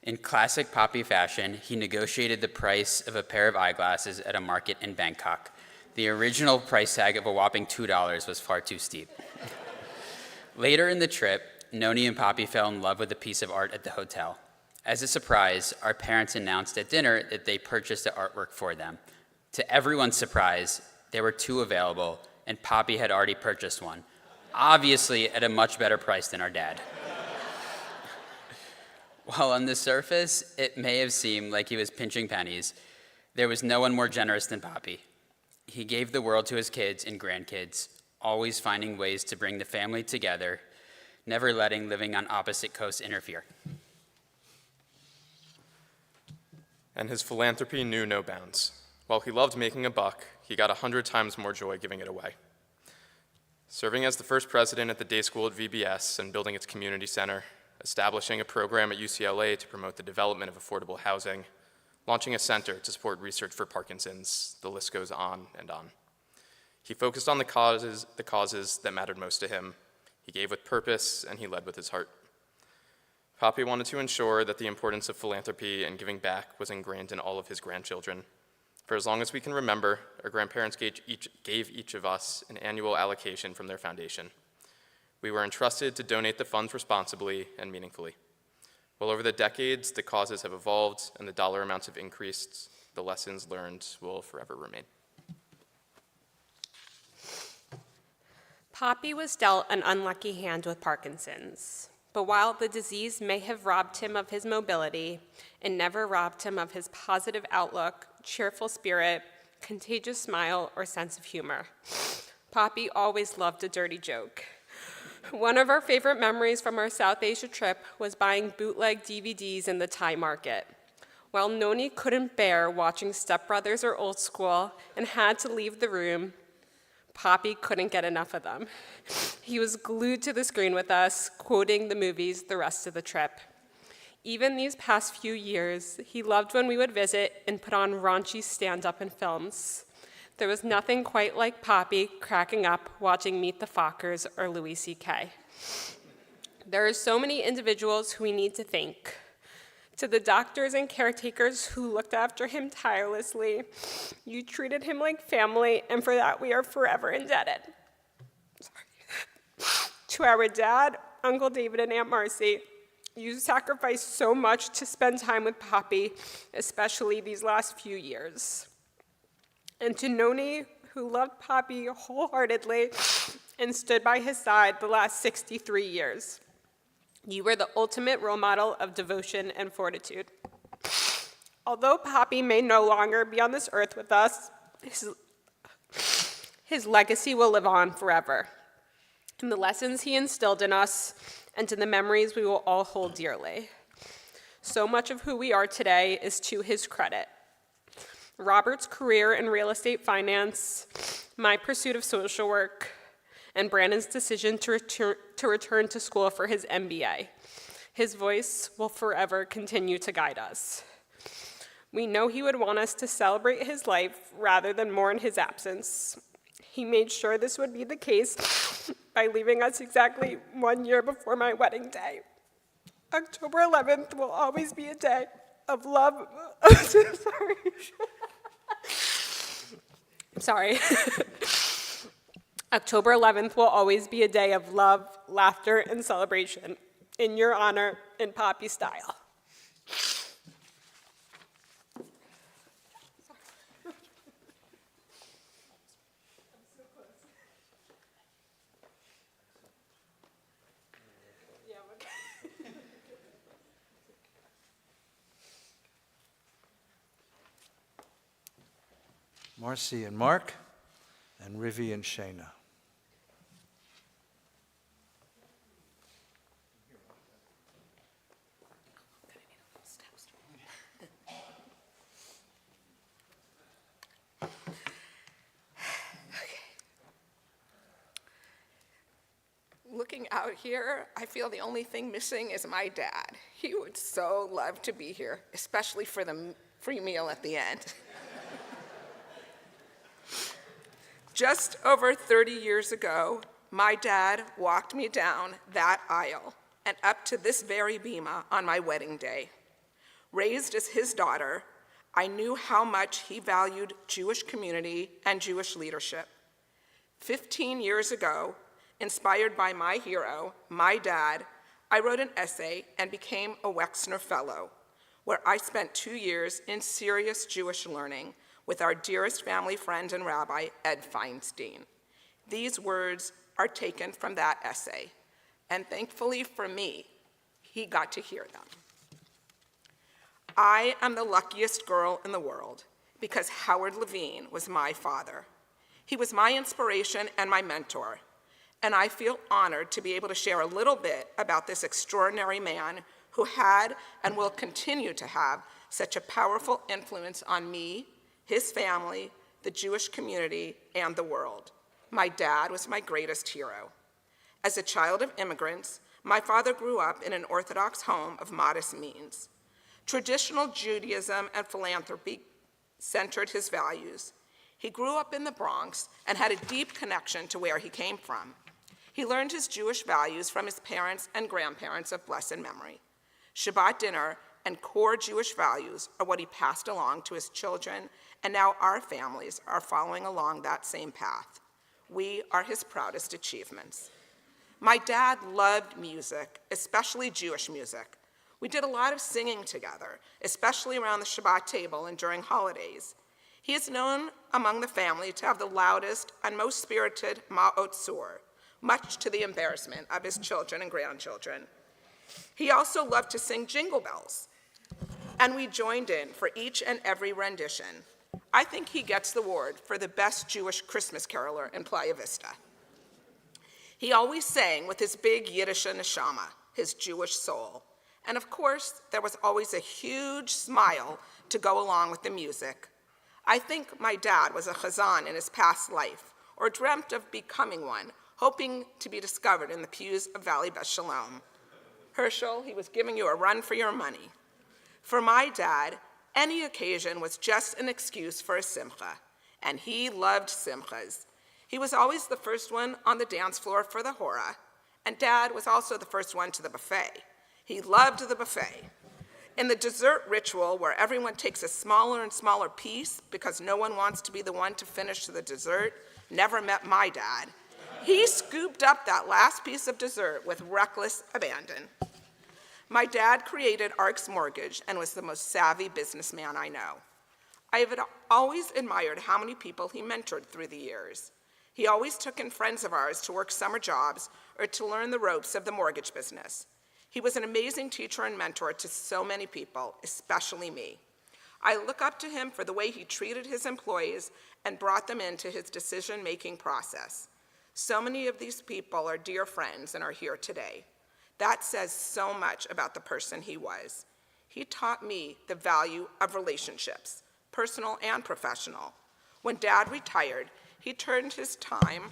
In classic Poppy fashion, he negotiated the price of a pair of eyeglasses at a market in Bangkok. The original price tag of a whopping $2 was far too steep. Later in the trip, Noni and Poppy fell in love with a piece of art at the hotel. As a surprise, our parents announced at dinner that they purchased the artwork for them. To everyone's surprise, there were 2 available, and Poppy had already purchased one, obviously at a much better price than our dad. While on the surface, it may have seemed like he was pinching pennies, there was no one more generous than Poppy. He gave the world to his kids and grandkids, always finding ways to bring the family together, never letting living on opposite coasts interfere. And his philanthropy knew no bounds. While he loved making a buck, he got 100 times more joy giving it away. Serving as the first president at the day school at VBS and building its community center, establishing a program at UCLA to promote the development of affordable housing, launching a center to support research for Parkinson's, the list goes on and on. He focused on the causes that mattered most to him. He gave with purpose, and he led with his heart. Poppy wanted to ensure that the importance of philanthropy and giving back was ingrained in all of his grandchildren. For as long as we can remember, our grandparents gave each of us an annual allocation from their foundation. We were entrusted to donate the funds responsibly and meaningfully. Well, over the decades, the causes have evolved and the dollar amounts have increased. The lessons learned will forever remain. Poppy was dealt an unlucky hand with Parkinson's. But while the disease may have robbed him of his mobility, it never robbed him of his positive outlook, cheerful spirit, contagious smile, or sense of humor. Poppy always loved a dirty joke. One of our favorite memories from our South Asia trip was buying bootleg DVDs in the Thai market. While Noni couldn't bear watching Step Brothers or Old School and had to leave the room, Poppy couldn't get enough of them. He was glued to the screen with us, quoting the movies the rest of the trip. Even these past few years, he loved when we would visit and put on raunchy stand-up and films. There was nothing quite like Poppy cracking up watching Meet the Fockers or Louis C.K. There are so many individuals who we need to thank. To the doctors and caretakers who looked after him tirelessly, you treated him like family, and for that we are forever indebted. To our dad, Uncle David, and Aunt Marcy, you sacrificed so much to spend time with Poppy, especially these last few years. And to Noni, who loved Poppy wholeheartedly and stood by his side the last 63 years. You were the ultimate role model of devotion and fortitude. Although Poppy may no longer be on this earth with us, his legacy will live on forever. In the lessons he instilled in us, and to the memories we will all hold dearly. So much of who we are today is to his credit. Robert's career in real estate finance, my pursuit of social work, and Brandon's decision to return to school for his MBA. His voice will forever continue to guide us. We know he would want us to celebrate his life rather than mourn his absence. He made sure this would be the case by leaving us exactly 1 year before my wedding day. October 11th will always be a day of love. Sorry. October 11th will always be a day of love, laughter, and celebration. In your honor, in Poppy style. Marcy and Mark, and Rivi and Shayna. Looking out here, I feel the only thing missing is my dad. He would so love to be here, especially for the free meal at the end. Just over 30 years ago, my dad walked me down that aisle and up to this very bema on my wedding day. Raised as his daughter, I knew how much he valued Jewish community and Jewish leadership. 15 years ago, inspired by my hero, my dad, I wrote an essay and became a Wexner Fellow, where I spent 2 years in serious Jewish learning with our dearest family friend and rabbi, Ed Feinstein. These words are taken from that essay, and thankfully for me, he got to hear them. I am the luckiest girl in the world because Howard Levine was my father. He was my inspiration and my mentor, and I feel honored to be able to share a little bit about this extraordinary man who had and will continue to have such a powerful influence on me, his family, the Jewish community, and the world. My dad was my greatest hero. As a child of immigrants, my father grew up in an Orthodox home of modest means. Traditional Judaism and philanthropy centered his values. He grew up in the Bronx and had a deep connection to where he came from. He learned his Jewish values from his parents and grandparents of blessed memory. Shabbat dinner and core Jewish values are what he passed along to his children, and now our families are following along that same path. We are his proudest achievements. My dad loved music, especially Jewish music. We did a lot of singing together, especially around the Shabbat table and during holidays. He is known among the family to have the loudest and most spirited Ma'ot Tzur, much to the embarrassment of his children and grandchildren. He also loved to sing Jingle Bells, and we joined in for each and every rendition. I think he gets the award for the best Jewish Christmas caroler in Playa Vista. He always sang with his big Yiddish neshama, his Jewish soul. And of course, there was always a huge smile to go along with the music. I think my dad was a chazan in his past life, or dreamt of becoming one, hoping to be discovered in the pews of Valley Beth Shalom. Herschel, he was giving you a run for your money. For my dad, any occasion was just an excuse for a simcha, and he loved simchas. He was always the first one on the dance floor for the hora, and Dad was also the first one to the buffet. He loved the buffet. In the dessert ritual, where everyone takes a smaller and smaller piece because no one wants to be the one to finish the dessert, never met my dad. He scooped up that last piece of dessert with reckless abandon. My dad created Arcs Mortgage and was the most savvy businessman I know. I have always admired how many people he mentored through the years. He always took in friends of ours to work summer jobs or to learn the ropes of the mortgage business. He was an amazing teacher and mentor to so many people, especially me. I look up to him for the way he treated his employees and brought them into his decision-making process. So many of these people are dear friends and are here today. That says so much about the person he was. He taught me the value of relationships, personal and professional. When Dad retired, he turned his time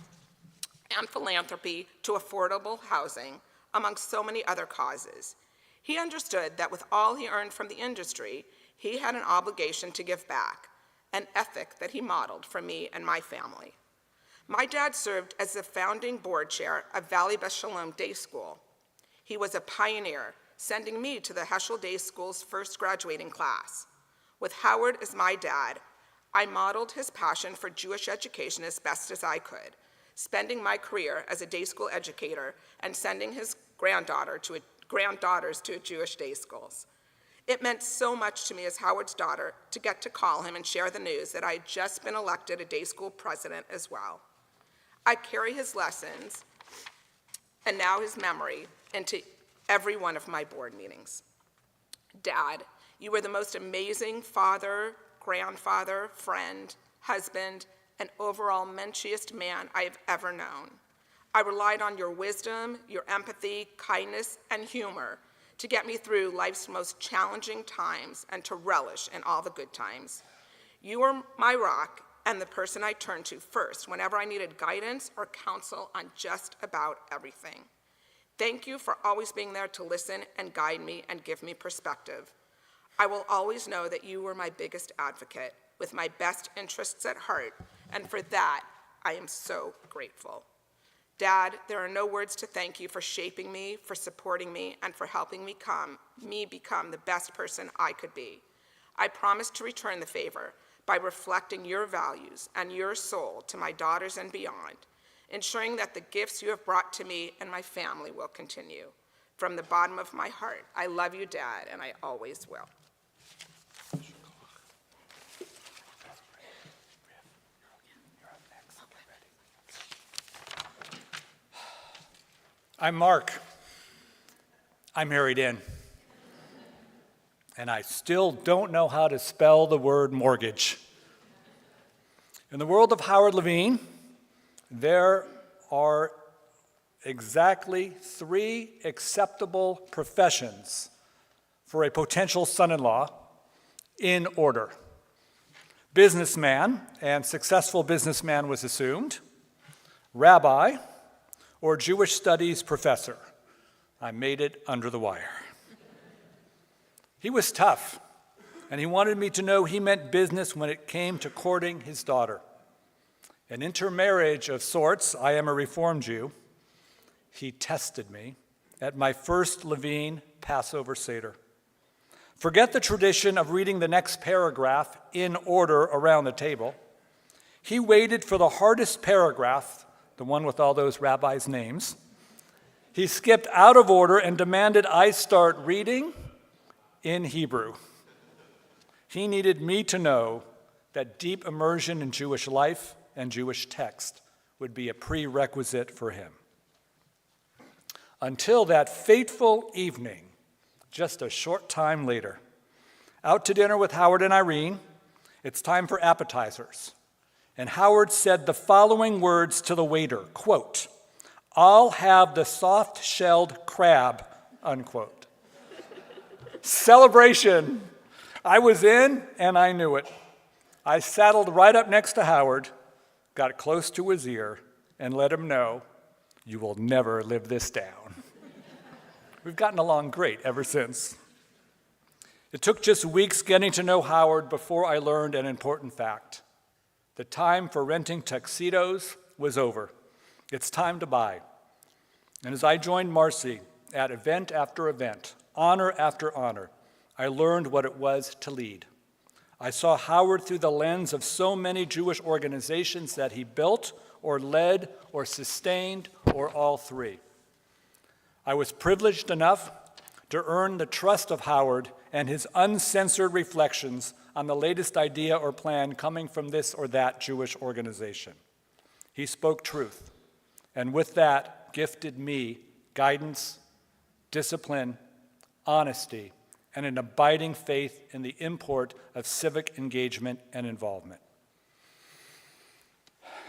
and philanthropy to affordable housing, among so many other causes. He understood that with all he earned from the industry, he had an obligation to give back, an ethic that he modeled for me and my family. My dad served as the founding board chair of Valley Beth Shalom Day School. He was a pioneer, sending me to the Heschel Day School's first graduating class. With Howard as my dad, I modeled his passion for Jewish education as best as I could, spending my career as a day school educator and sending his granddaughters to Jewish day schools. It meant so much to me as Howard's daughter to get to call him and share the news that I had just been elected a day school president as well. I carry his lessons and now his memory into every one of my board meetings. Dad, you were the most amazing father, grandfather, friend, husband, and overall menschiest man I have ever known. I relied on your wisdom, your empathy, kindness, and humor to get me through life's most challenging times and to relish in all the good times. You were my rock and the person I turned to first whenever I needed guidance or counsel on just about everything. Thank you for always being there to listen and guide me and give me perspective. I will always know that you were my biggest advocate with my best interests at heart, and for that, I am so grateful. Dad, there are no words to thank you for shaping me, for supporting me, and for helping me become the best person I could be. I promise to return the favor by reflecting your values and your soul to my daughters and beyond, ensuring that the gifts you have brought to me and my family will continue. From the bottom of my heart, I love you, Dad, and I always will. I'm Mark. I'm married in. And I still don't know how to spell the word mortgage. In the world of Howard Levine, there are exactly 3 acceptable professions for a potential son-in-law in order. Businessman, and successful businessman was assumed. Rabbi, or Jewish studies professor. I made it under the wire. He was tough, and he wanted me to know he meant business when it came to courting his daughter. An intermarriage of sorts, I am a Reformed Jew. He tested me at my first Levine Passover Seder. Forget the tradition of reading the next paragraph in order around the table. He waited for the hardest paragraph, the one with all those rabbis' names. He skipped out of order and demanded I start reading in Hebrew. He needed me to know that deep immersion in Jewish life and Jewish text would be a prerequisite for him. Until that fateful evening, just a short time later, out to dinner with Howard and Irene, it's time for appetizers. And Howard said the following words to the waiter, quote, "I'll have the soft-shelled crab," unquote. Celebration. I was in, and I knew it. I saddled right up next to Howard, got close to his ear, and let him know, "You will never live this down." We've gotten along great ever since. It took just weeks getting to know Howard before I learned an important fact. The time for renting tuxedos was over. It's time to buy. And as I joined Marcy at event after event, honor after honor, I learned what it was to lead. I saw Howard through the lens of so many Jewish organizations that he built or led or sustained or all 3. I was privileged enough to earn the trust of Howard and his uncensored reflections on the latest idea or plan coming from this or that Jewish organization. He spoke truth, and with that, gifted me guidance, discipline, honesty, and an abiding faith in the import of civic engagement and involvement.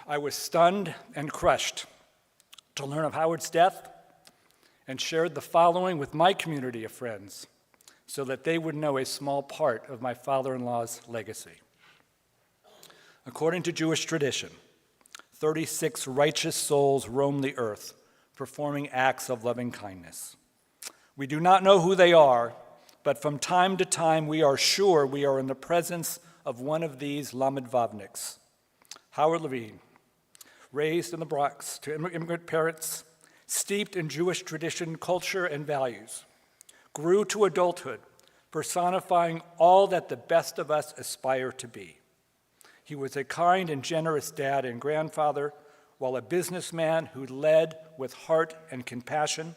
I was stunned and crushed to learn of Howard's death and shared the following with my community of friends so that they would know a small part of my father-in-law's legacy. According to Jewish tradition, 36 righteous souls roam the earth, performing acts of loving kindness. We do not know who they are, but from time to time we are sure we are in the presence of one of these Lamed Vavniks. Howard Levine, raised in the Bronx to immigrant parents, steeped in Jewish tradition, culture, and values, grew to adulthood, personifying all that the best of us aspire to be. He was a kind and generous dad and grandfather, while a businessman who led with heart and compassion.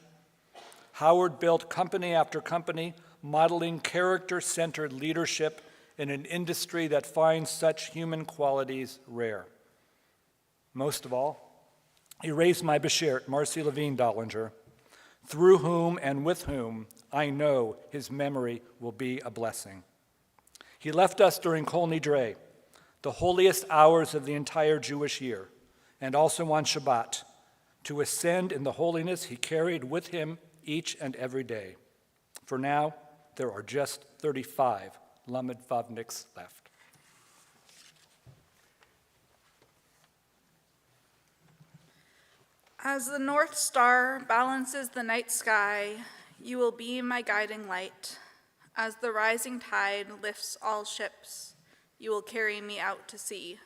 Howard built company after company, modeling character-centered leadership in an industry that finds such human qualities rare. Most of all, he raised my Bashert, Marcy Levine Dollinger, through whom and with whom I know his memory will be a blessing. He left us during Kol Nidre, the holiest hours of the entire Jewish year, and also on Shabbat, to ascend in the holiness he carried with him each and every day. For now, there are just 35 Lamed Vavniks left. As the North Star balances the night sky, you will be my guiding light. As the rising tide lifts all ships, you will carry me out to sea.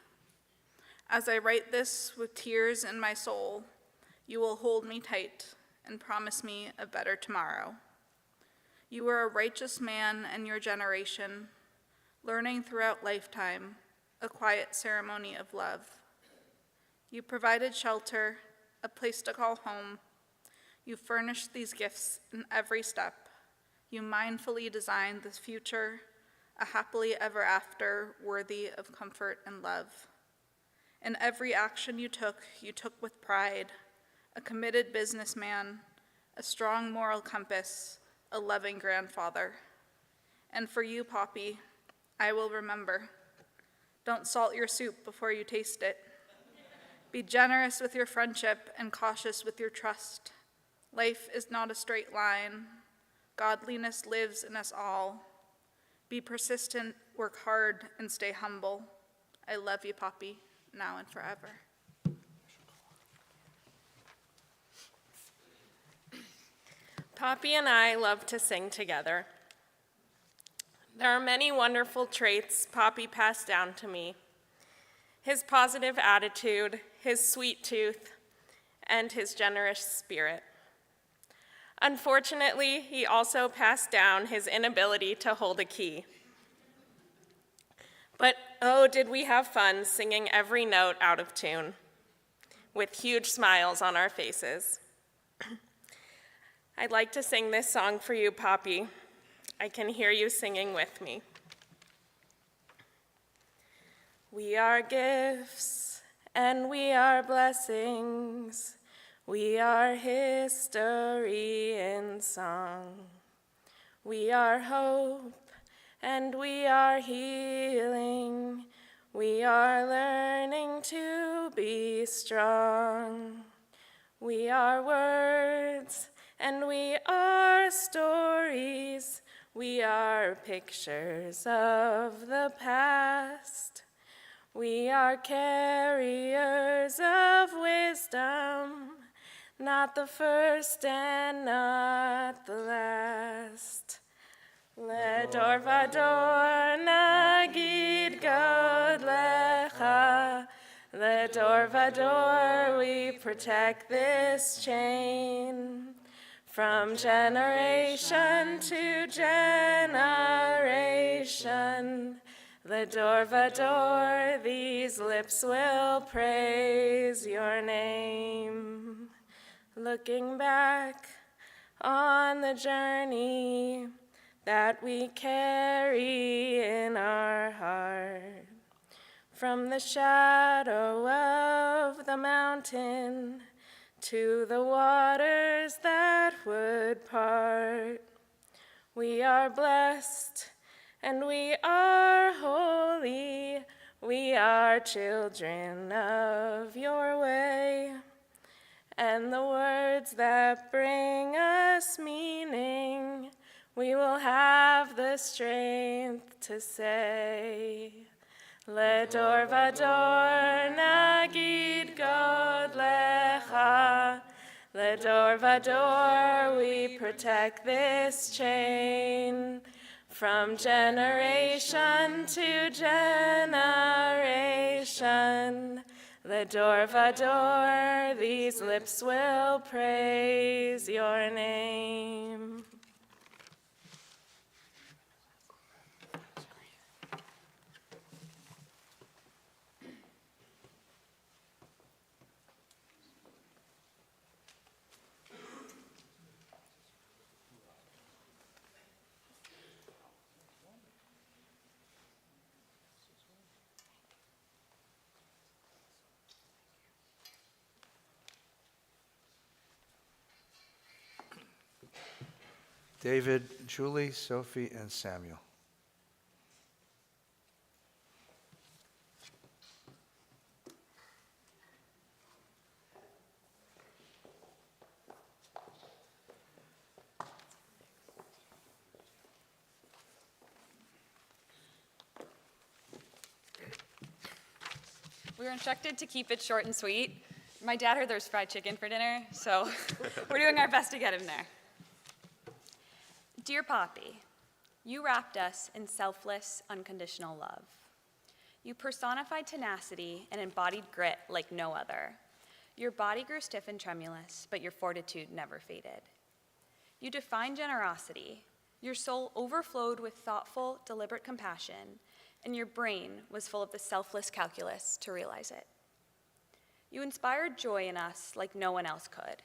As I write this with tears in my soul, you will hold me tight and promise me a better tomorrow. You were a righteous man in your generation, learning throughout lifetime, a quiet ceremony of love. You provided shelter, a place to call home. You furnished these gifts in every step. You mindfully designed this future, a happily ever after worthy of comfort and love. In every action you took with pride, a committed businessman, a strong moral compass, a loving grandfather. And for you, Poppy, I will remember. Don't salt your soup before you taste it. Be generous with your friendship and cautious with your trust. Life is not a straight line. Godliness lives in us all. Be persistent, work hard, and stay humble. I love you, Poppy, now and forever. Poppy and I love to sing together. There are many wonderful traits Poppy passed down to me. His positive attitude, his sweet tooth, and his generous spirit. Unfortunately, he also passed down his inability to hold a key. But oh, did we have fun singing every note out of tune, with huge smiles on our faces. I'd like to sing this song for you, Poppy. I can hear you singing with me. We are gifts and we are blessings. We are history in song. We are hope and we are healing. We are learning to be strong. We are words and we are stories. We are pictures of the past. We are carriers of wisdom, not the first and not the last. Ledor vador nagid god lecha. Ledor vador, we protect this chain. From generation to generation, Ledor vador, these lips will praise your name. Looking back on the journey that we carry in our heart, from the shadow of the mountain to the waters that would part. We are blessed and we are holy. We are children of your way. And the words that bring us meaning, we will have the strength to say. Ledor vador nagid god lecha. Ledor vador, we protect this chain. From generation to generation, Ledor vador, these lips will praise your name. David, Julie, Sophie, and Samuel. We were instructed to keep it short and sweet. My dad heard there's fried chicken for dinner, so we're doing our best to get him there. Dear Poppy, you wrapped us in selfless, unconditional love. You personified tenacity and embodied grit like no other. Your body grew stiff and tremulous, but your fortitude never faded. You defined generosity. Your soul overflowed with thoughtful, deliberate compassion, and your brain was full of the selfless calculus to realize it. You inspired joy in us like no one else could.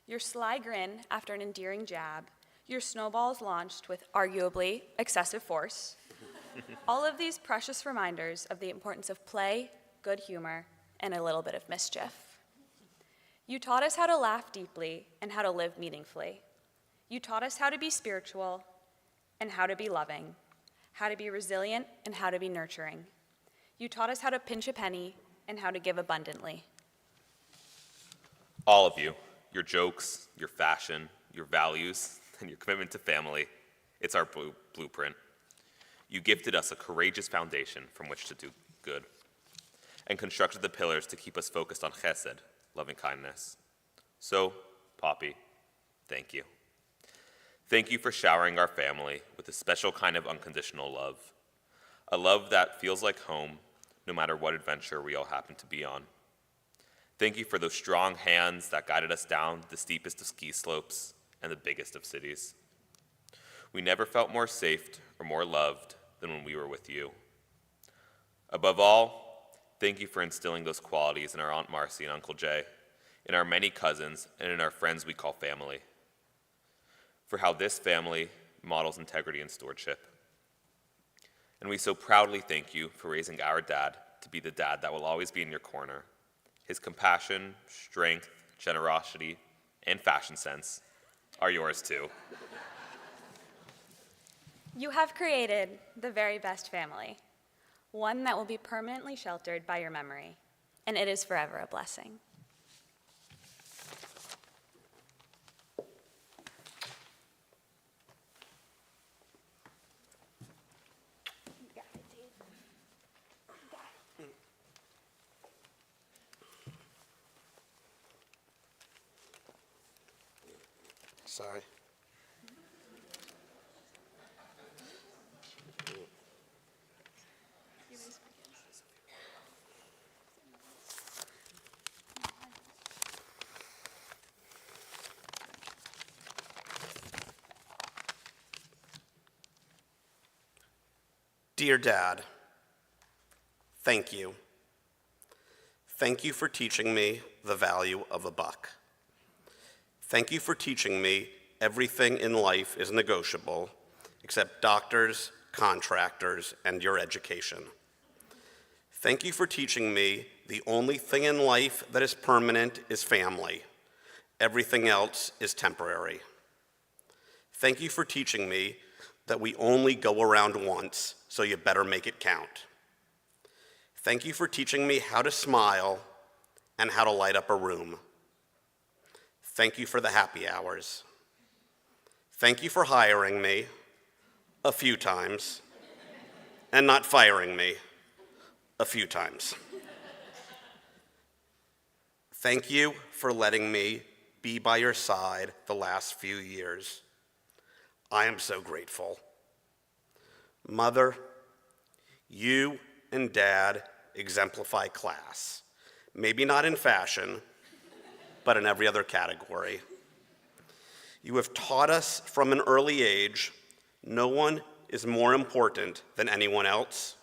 Your sly grin after an endearing jab, your snowballs launched with arguably excessive force. All of these precious reminders of the importance of play, good humor, and a little bit of mischief. You taught us how to laugh deeply and how to live meaningfully. You taught us how to be spiritual and how to be loving, how to be resilient and how to be nurturing. You taught us how to pinch a penny and how to give abundantly. All of you, your jokes, your fashion, your values, and your commitment to family, it's our blueprint. You gifted us a courageous foundation from which to do good, and constructed the pillars to keep us focused on chesed, loving kindness. So, Poppy, thank you. Thank you for showering our family with a special kind of unconditional love, a love that feels like home no matter what adventure we all happen to be on. Thank you for those strong hands that guided us down the steepest of ski slopes and the biggest of cities. We never felt more safe or more loved than when we were with you. Above all, thank you for instilling those qualities in our Aunt Marcy and Uncle Jay, in our many cousins, and in our friends we call family, for how this family models integrity and stewardship. And we so proudly thank you for raising our dad to be the dad that will always be in your corner. His compassion, strength, generosity, and fashion sense are yours too. You have created the very best family, one that will be permanently sheltered by your memory, and it is forever a blessing. Sorry. Dear Dad, thank you. Thank you for teaching me the value of a buck. Thank you for teaching me everything in life is negotiable except doctors, contractors, and your education. Thank you for teaching me the only thing in life that is permanent is family. Everything else is temporary. Thank you for teaching me that we only go around once, so you better make it count. Thank you for teaching me how to smile and how to light up a room. Thank you for the happy hours. Thank you for hiring me a few times and not firing me a few times. Thank you for letting me be by your side the last few years. I am so grateful. Mother, you and Dad exemplify class. Maybe not in fashion, but in every other category. You have taught us from an early age, no one is more important than anyone else.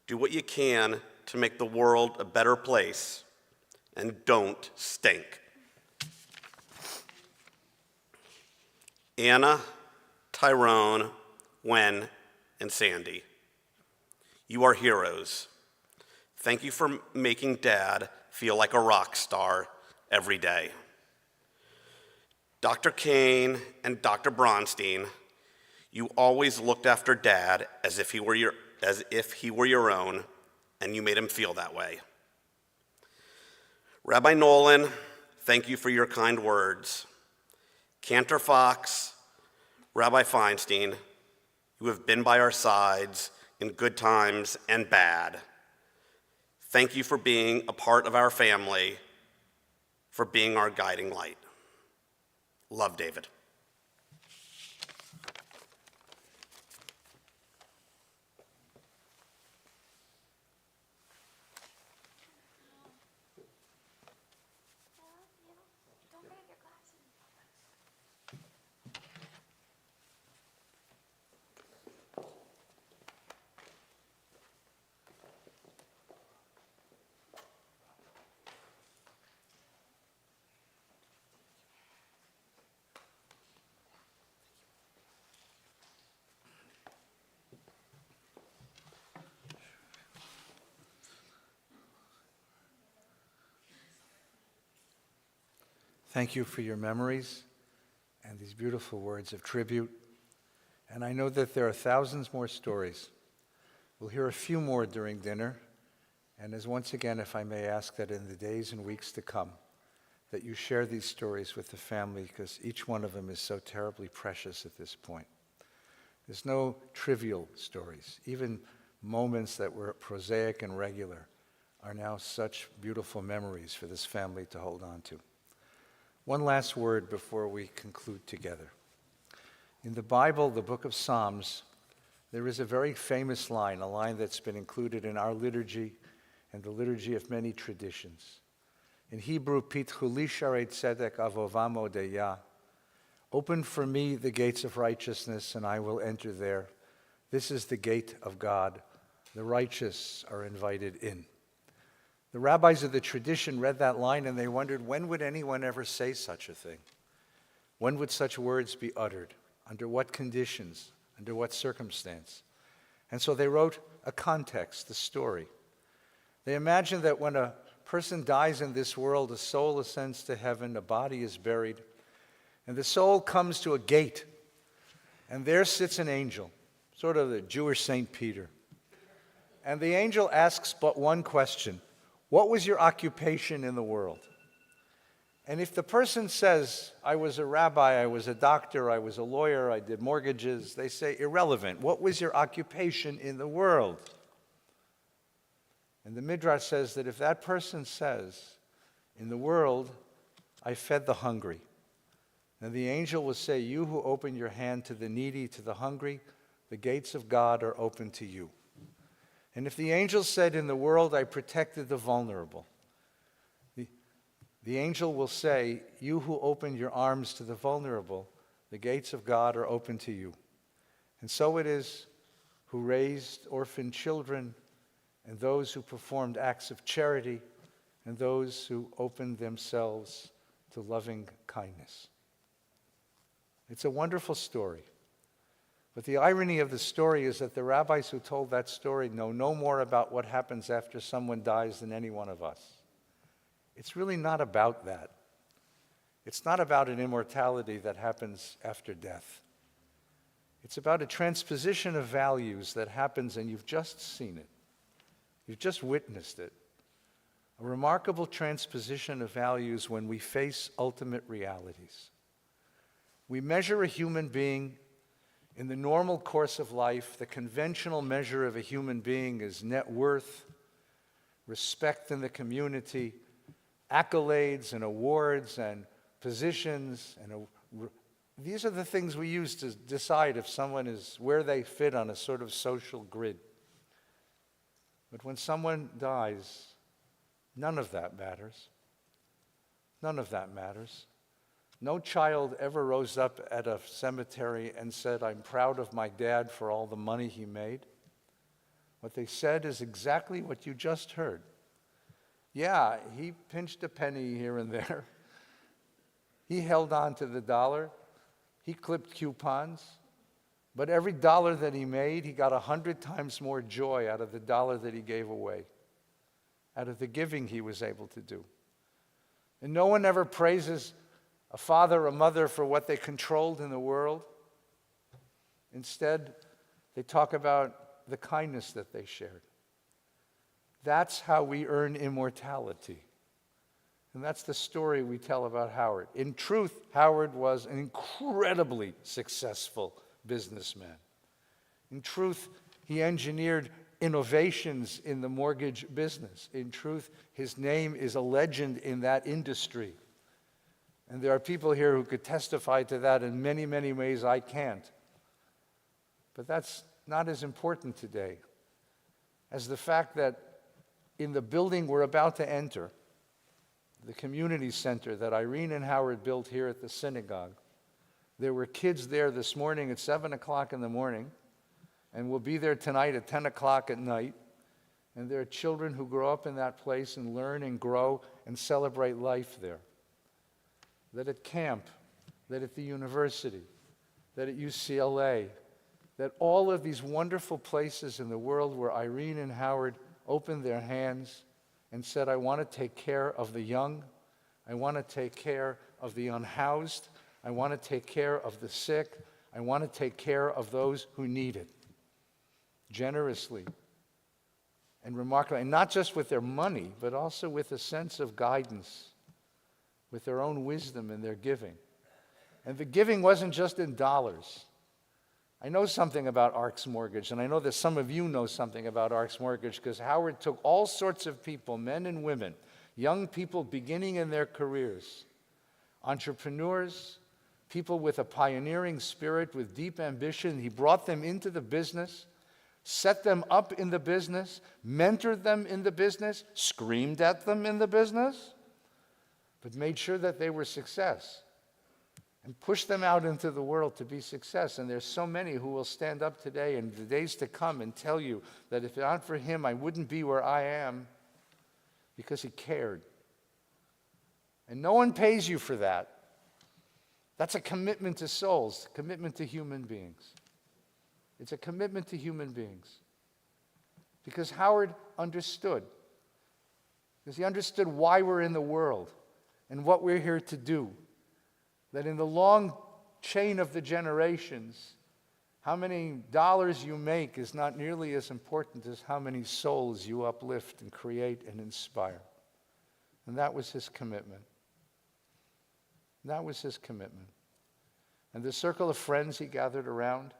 Do what you can to make the world a better place, and don't stink. Anna, Tyrone, Wen, and Sandy, you are heroes. Thank you for making Dad feel like a rock star every day. Dr. Kane and Dr. Bronstein, you always looked after Dad as if he were your own, and you made him feel that way. Rabbi Nolan, thank you for your kind words. Cantor Fox, Rabbi Feinstein, you have been by our sides in good times and bad. Thank you for being a part of our family, for being our guiding light. Love, David. Thank you for your memories and these beautiful words of tribute. And I know that there are thousands more stories. We'll hear a few more during dinner. And as once again, if I may ask that in the days and weeks to come, that you share these stories with the family, because each one of them is so terribly precious at this point. There's no trivial stories. Even moments that were prosaic and regular are now such beautiful memories for this family to hold on to. One last word before we conclude together. In the Bible, the book of Psalms, there is a very famous line, a line that's been included in our liturgy and the liturgy of many traditions. In Hebrew, Pitchu li sharei tzedek avovam odeyah. Open for me the gates of righteousness, and I will enter there. This is the gate of God. The righteous are invited in. The rabbis of the tradition read that line and they wondered, when would anyone ever say such a thing? When would such words be uttered? Under what conditions? Under what circumstance? And so they wrote a context, a story. They imagined that when a person dies in this world, a soul ascends to heaven, a body is buried, and the soul comes to a gate, and there sits an angel, sort of the Jewish St. Peter. And the angel asks but one question: what was your occupation in the world? And if the person says, I was a rabbi, I was a doctor, I was a lawyer, I did mortgages, they say, irrelevant. What was your occupation in the world? And the Midrash says that if that person says, in the world, I fed the hungry, then the angel will say, you who open your hand to the needy, to the hungry, the gates of God are open to you. And if the angel said, in the world, I protected the vulnerable, the angel will say, you who open your arms to the vulnerable, the gates of God are open to you. And so it is who raised orphan children, and those who performed acts of charity, and those who opened themselves to loving kindness. It's a wonderful story. But the irony of the story is that the rabbis who told that story know no more about what happens after someone dies than any one of us. It's really not about that. It's not about an immortality that happens after death. It's about a transposition of values that happens, and you've just seen it. You've just witnessed it. A remarkable transposition of values when we face ultimate realities. We measure a human being in the normal course of life. The conventional measure of a human being is net worth, respect in the community, accolades and awards and positions. These are the things we use to decide if someone is where they fit on a sort of social grid. But when someone dies, none of that matters. None of that matters. No child ever rose up at a cemetery and said, I'm proud of my dad for all the money he made. What they said is exactly what you just heard. Yeah, he pinched a penny here and there. He held on to the dollar. He clipped coupons. But every dollar that he made, he got 100 times more joy out of the dollar that he gave away, out of the giving he was able to do. And no one ever praises a father or a mother for what they controlled in the world. Instead, they talk about the kindness that they shared. That's how we earn immortality. And that's the story we tell about Howard. In truth, Howard was an incredibly successful businessman. In truth, he engineered innovations in the mortgage business. In truth, his name is a legend in that industry. And there are people here who could testify to that in many, many ways I can't. But that's not as important today as the fact that in the building we're about to enter, the community center that Irene and Howard built here at the synagogue, there were kids there this morning at 7 o'clock in the morning, and will be there tonight at 10 o'clock at night. And there are children who grow up in that place and learn and grow and celebrate life there. That at camp, that at the university, that at UCLA, that all of these wonderful places in the world where Irene and Howard opened their hands and said, I want to take care of the young. I want to take care of the unhoused. I want to take care of the sick. I want to take care of those who need it, generously and remarkably, and not just with their money, but also with a sense of guidance, with their own wisdom and their giving. And the giving wasn't just in dollars. I know something about ARC's Mortgage, and I know that some of you know something about ARC's Mortgage, because Howard took all sorts of people, men and women, young people beginning in their careers, entrepreneurs, people with a pioneering spirit, with deep ambition. He brought them into the business, set them up in the business, mentored them in the business, screamed at them in the business, but made sure that they were success and pushed them out into the world to be success. And there's so many who will stand up today and the days to come and tell you that if not for him, I wouldn't be where I am, because he cared. And no one pays you for that. That's a commitment to souls, a commitment to human beings. It's a commitment to human beings. Because Howard understood. Because he understood why we're in the world and what we're here to do. That in the long chain of the generations, how many dollars you make is not nearly as important as how many souls you uplift and create and inspire. And that was his commitment. That was his commitment. And the circle of friends he gathered around.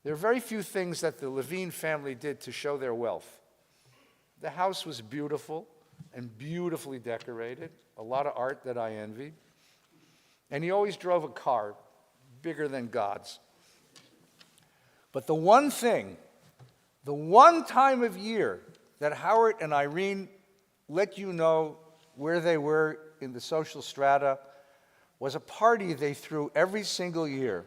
There are very few things that the Levine family did to show their wealth. The house was beautiful and beautifully decorated, a lot of art that I envied. And he always drove a car bigger than God's. But the one thing, the one time of year that Howard and Irene let you know where they were in the social strata was a party they threw every single year,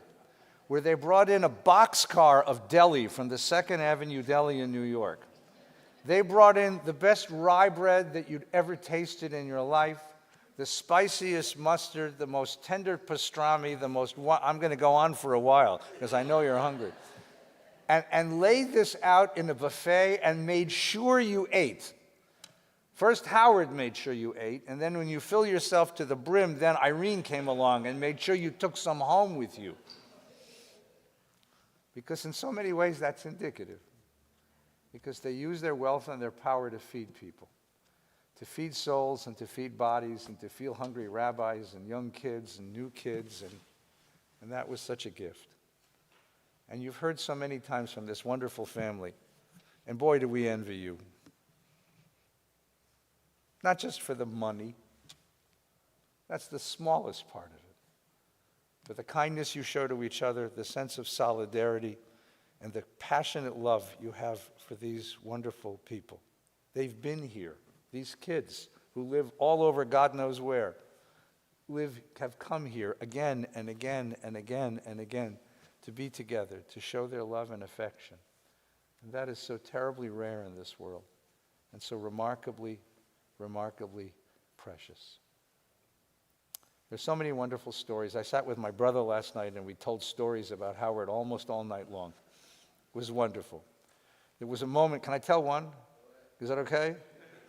where they brought in a boxcar of deli from the 2nd Avenue Deli in New York. They brought in the best rye bread that you'd ever tasted in your life, the spiciest mustard, the most tender pastrami, I'm going to go on for a while because I know you're hungry. And laid this out in a buffet and made sure you ate. First, Howard made sure you ate, and then when you fill yourself to the brim, then Irene came along and made sure you took some home with you. Because in so many ways, that's indicative. Because they use their wealth and their power to feed people. To feed souls and to feed bodies and to feel hungry rabbis and young kids and new kids, and that was such a gift. And you've heard so many times from this wonderful family, and boy, do we envy you. Not just for the money, that's the smallest part of it, but the kindness you show to each other, the sense of solidarity, and the passionate love you have for these wonderful people. They've been here. These kids who live all over God knows where, have come here again and again and again and again to be together, to show their love and affection. And that is so terribly rare in this world and so remarkably, remarkably precious. There's so many wonderful stories. I sat with my brother last night and we told stories about Howard almost all night long. It was wonderful. There was a moment, can I tell one? Is that okay?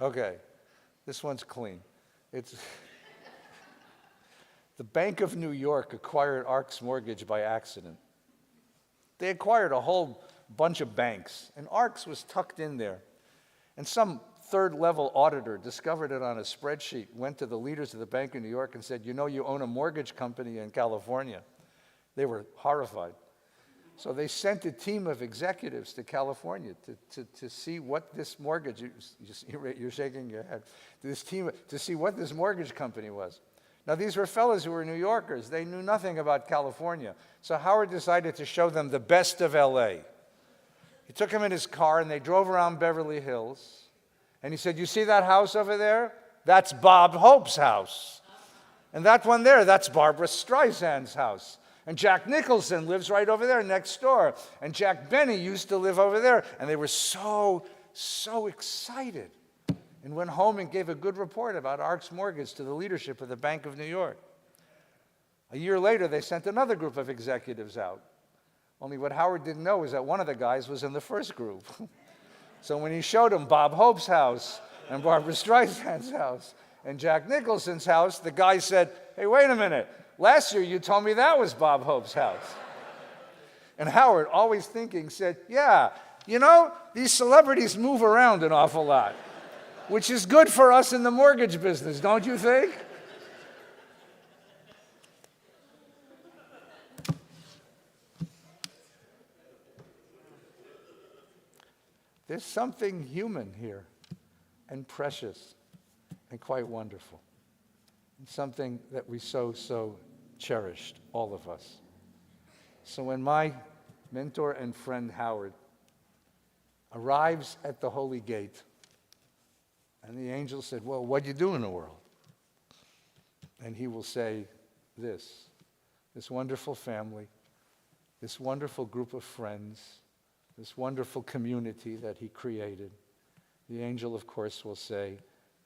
Okay, this one's clean. It's the Bank of New York acquired ARC's Mortgage by accident. They acquired a whole bunch of banks, and ARC's was tucked in there. And some third-level auditor discovered it on a spreadsheet, went to the leaders of the Bank of New York and said, you know, you own a mortgage company in California. They were horrified. So they sent a team of executives to California to see what this mortgage, you're shaking your head, this team to see what this mortgage company was. Now these were fellows who were New Yorkers. They knew nothing about California. So Howard decided to show them the best of LA. He took them in his car and they drove around Beverly Hills. And he said, you see that house over there? That's Bob Hope's house. And that one there, that's Barbara Streisand's house. And Jack Nicholson lives right over there next door. And Jack Benny used to live over there. And they were so excited. And went home and gave a good report about ARC's Mortgage to the leadership of the Bank of New York. A year later, they sent another group of executives out. Only what Howard didn't know is that one of the guys was in the first group. So when he showed them Bob Hope's house and Barbara Streisand's house And Jack Nicholson's house, the guy said, hey, wait a minute. Last year you told me that was Bob Hope's house. And Howard, always thinking, said, yeah, you know, these celebrities move around an awful lot, which is good for us in the mortgage business, don't you think? There's something human here and precious and quite wonderful, and something that we so cherished, all of us. So when my mentor and friend Howard arrives at the Holy Gate, and the angel said, well, what do you do in the world? And he will say this wonderful family, this wonderful group of friends, this wonderful community that he created. The angel, of course, will say,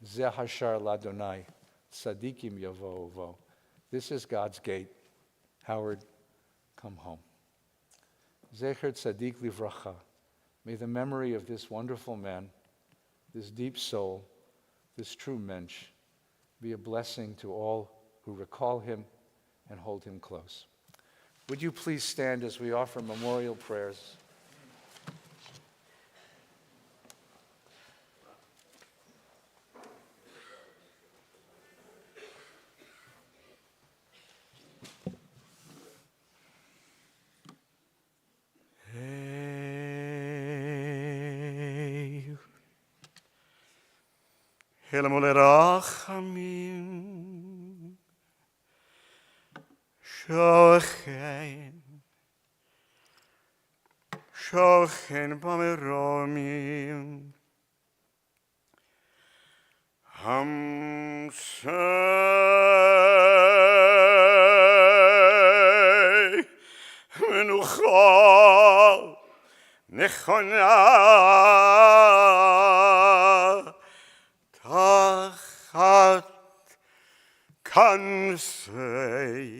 Zeh hashar ladonai, tzadikim yavovo. This is God's gate. Howard, come home. Zecher tzadik livracha. May the memory of this wonderful man, this deep soul, this true mensch, be a blessing to all who recall him and hold him close. Would you please stand as we offer memorial prayers? Helamo lerachamim, shochen bameromim, hamsei menucha nechona tachat kansei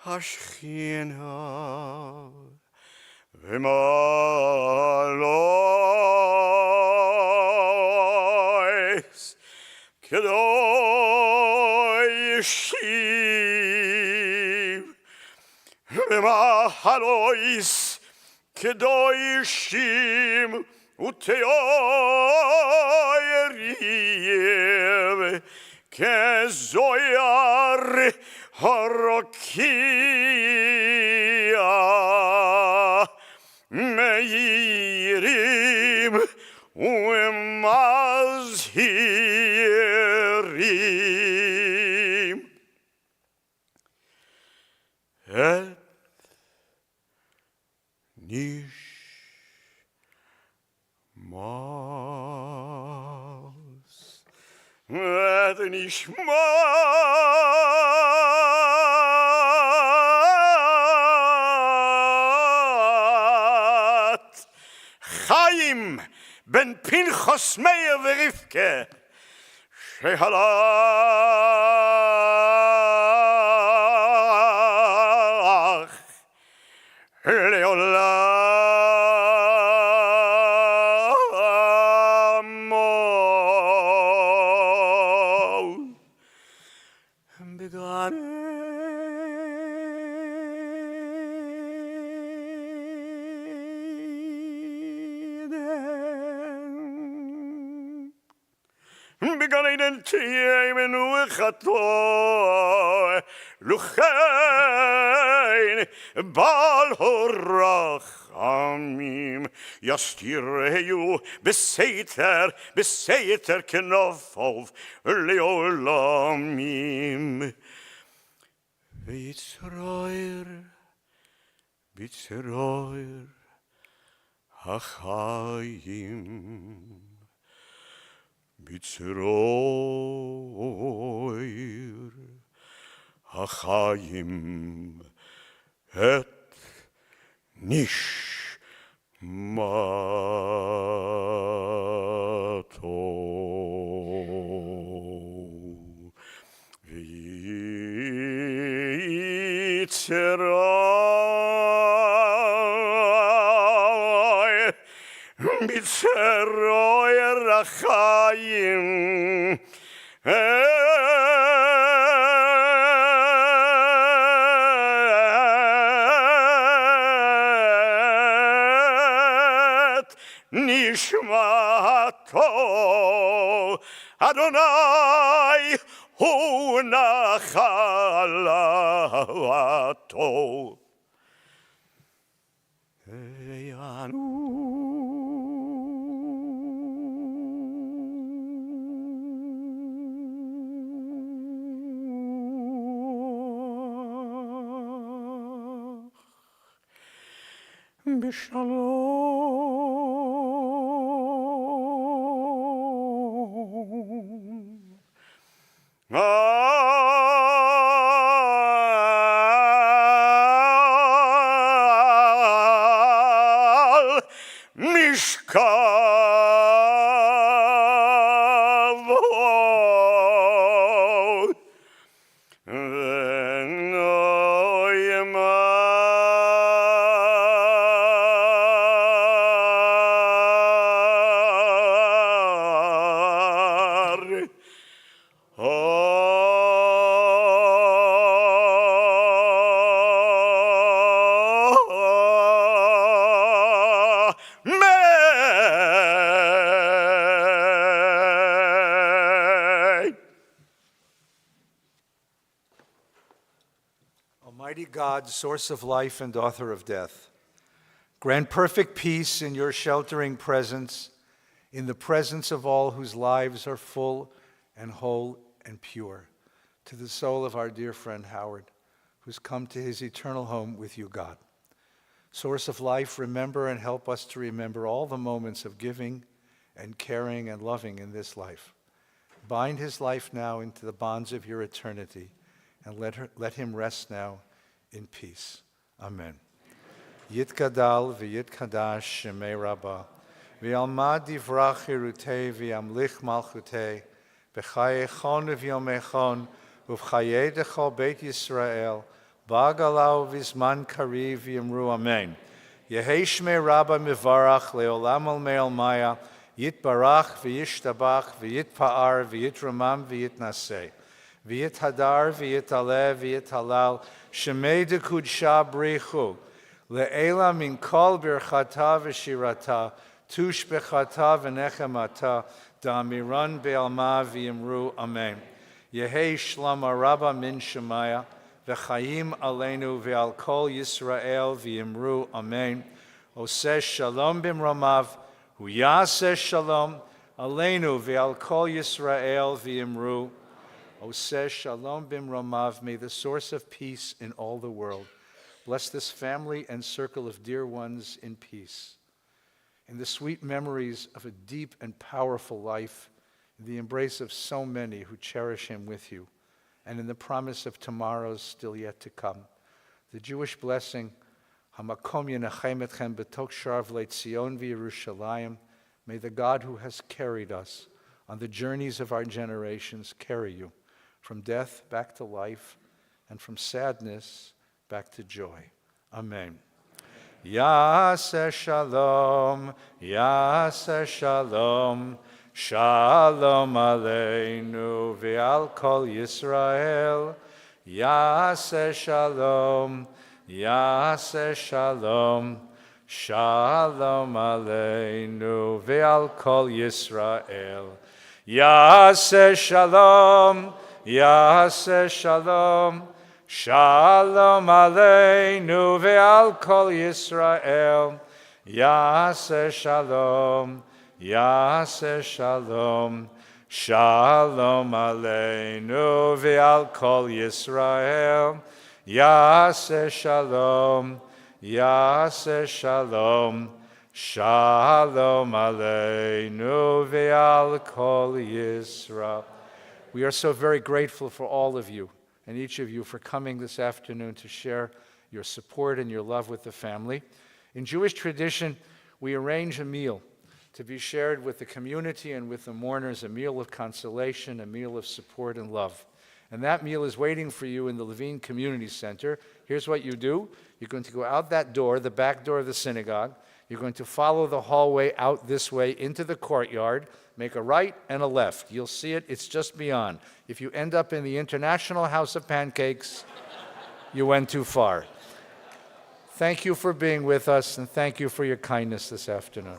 hashchina v'malois kedoshim v'mahalois kedoshim uteoyerim kezoyar horokia meirim u'mazhirim et nish Mas et nishmat Chaim ben Pinchas Meir v'Rivke shehalach leolam Beganen tiyem nuchato luchain bal horachamim yastireyu beseiter kenofov leolamim Bitzroir hachayim Bitzroir hachayim et nishmato Bitzroir hachayim נשמתו אדוני הוא נחלתו. בשלום. על משכבו Almighty God, source of life and author of death, grant perfect peace in your sheltering presence, in the presence of all whose lives are full and whole and pure, to the soul of our dear friend Howard, who's come to his eternal home with you, God. Source of life, remember and help us to remember all the moments of giving and caring and loving in this life. Bind his life now into the bonds of your eternity, and let him rest now in peace. Amen. Yitkadal v'yitkadash shemei Rabbah, v'yalmad divrach hirutei v'yamlich malchutei, b'chayechon v'yomechon, uv'chayei dechol Beit Yisrael, ba'galau v'zman kariv v'yamru amen. Yehei shmei Rabbah mivarach le'olam al me'al maya, yitbarach v'yishtabach v'yitpa'ar v'yitramam v'yitnaseh. V'yit hadar, v'yit aleh, v'yit halal, shemei dekudsha brichu, le'ela min kol birchata v'shirata, tush bechata v'nechemata, da'amiran be'alma v'yimru, amen. Yehei shlama rabba min shemaya, v'chayim aleinu v'al kol Yisrael v'yimru, amen. Oseh shalom b'mromav, hu yaseh shalom, aleinu v'al kol Yisrael v'yimru, Oseh shalom b'mromav, may the source of peace in all the world bless this family and circle of dear ones in peace. In the sweet memories of a deep and powerful life, in the embrace of so many who cherish him with you, and in the promise of tomorrows still yet to come, the Jewish blessing, Hamakom yenachem etchem b'tok sharv le'tzion v'Yerushalayim, may the God who has carried us on the journeys of our generations carry you from death back to life, and from sadness back to joy. Amen. Yaseh shalom, Yaseh shalom, shalom aleinu v'al kol Yisrael. Yaseh shalom, Yaseh shalom, shalom aleinu v'al kol Yisrael. Yaseh shalom, Yaseh shalom, shalom aleinu ve'al kol Yisrael. Yaseh shalom, Yaseh shalom, shalom aleinu ve'al kol Yisrael. Yaseh shalom, Yaseh shalom, shalom aleinu ve'al kol Yisrael. We are so very grateful for all of you and each of you for coming this afternoon to share your support and your love with the family. In Jewish tradition, we arrange a meal to be shared with the community and with the mourners, a meal of consolation, a meal of support and love. And that meal is waiting for you in the Levine Community Center. Here's what you do. You're going to go out that door, the back door of the synagogue. You're going to follow the hallway out this way into the courtyard, make a right and a left. You'll see it, it's just beyond. If you end up in the International House of Pancakes, you went too far. Thank you for being with us, and thank you for your kindness this afternoon.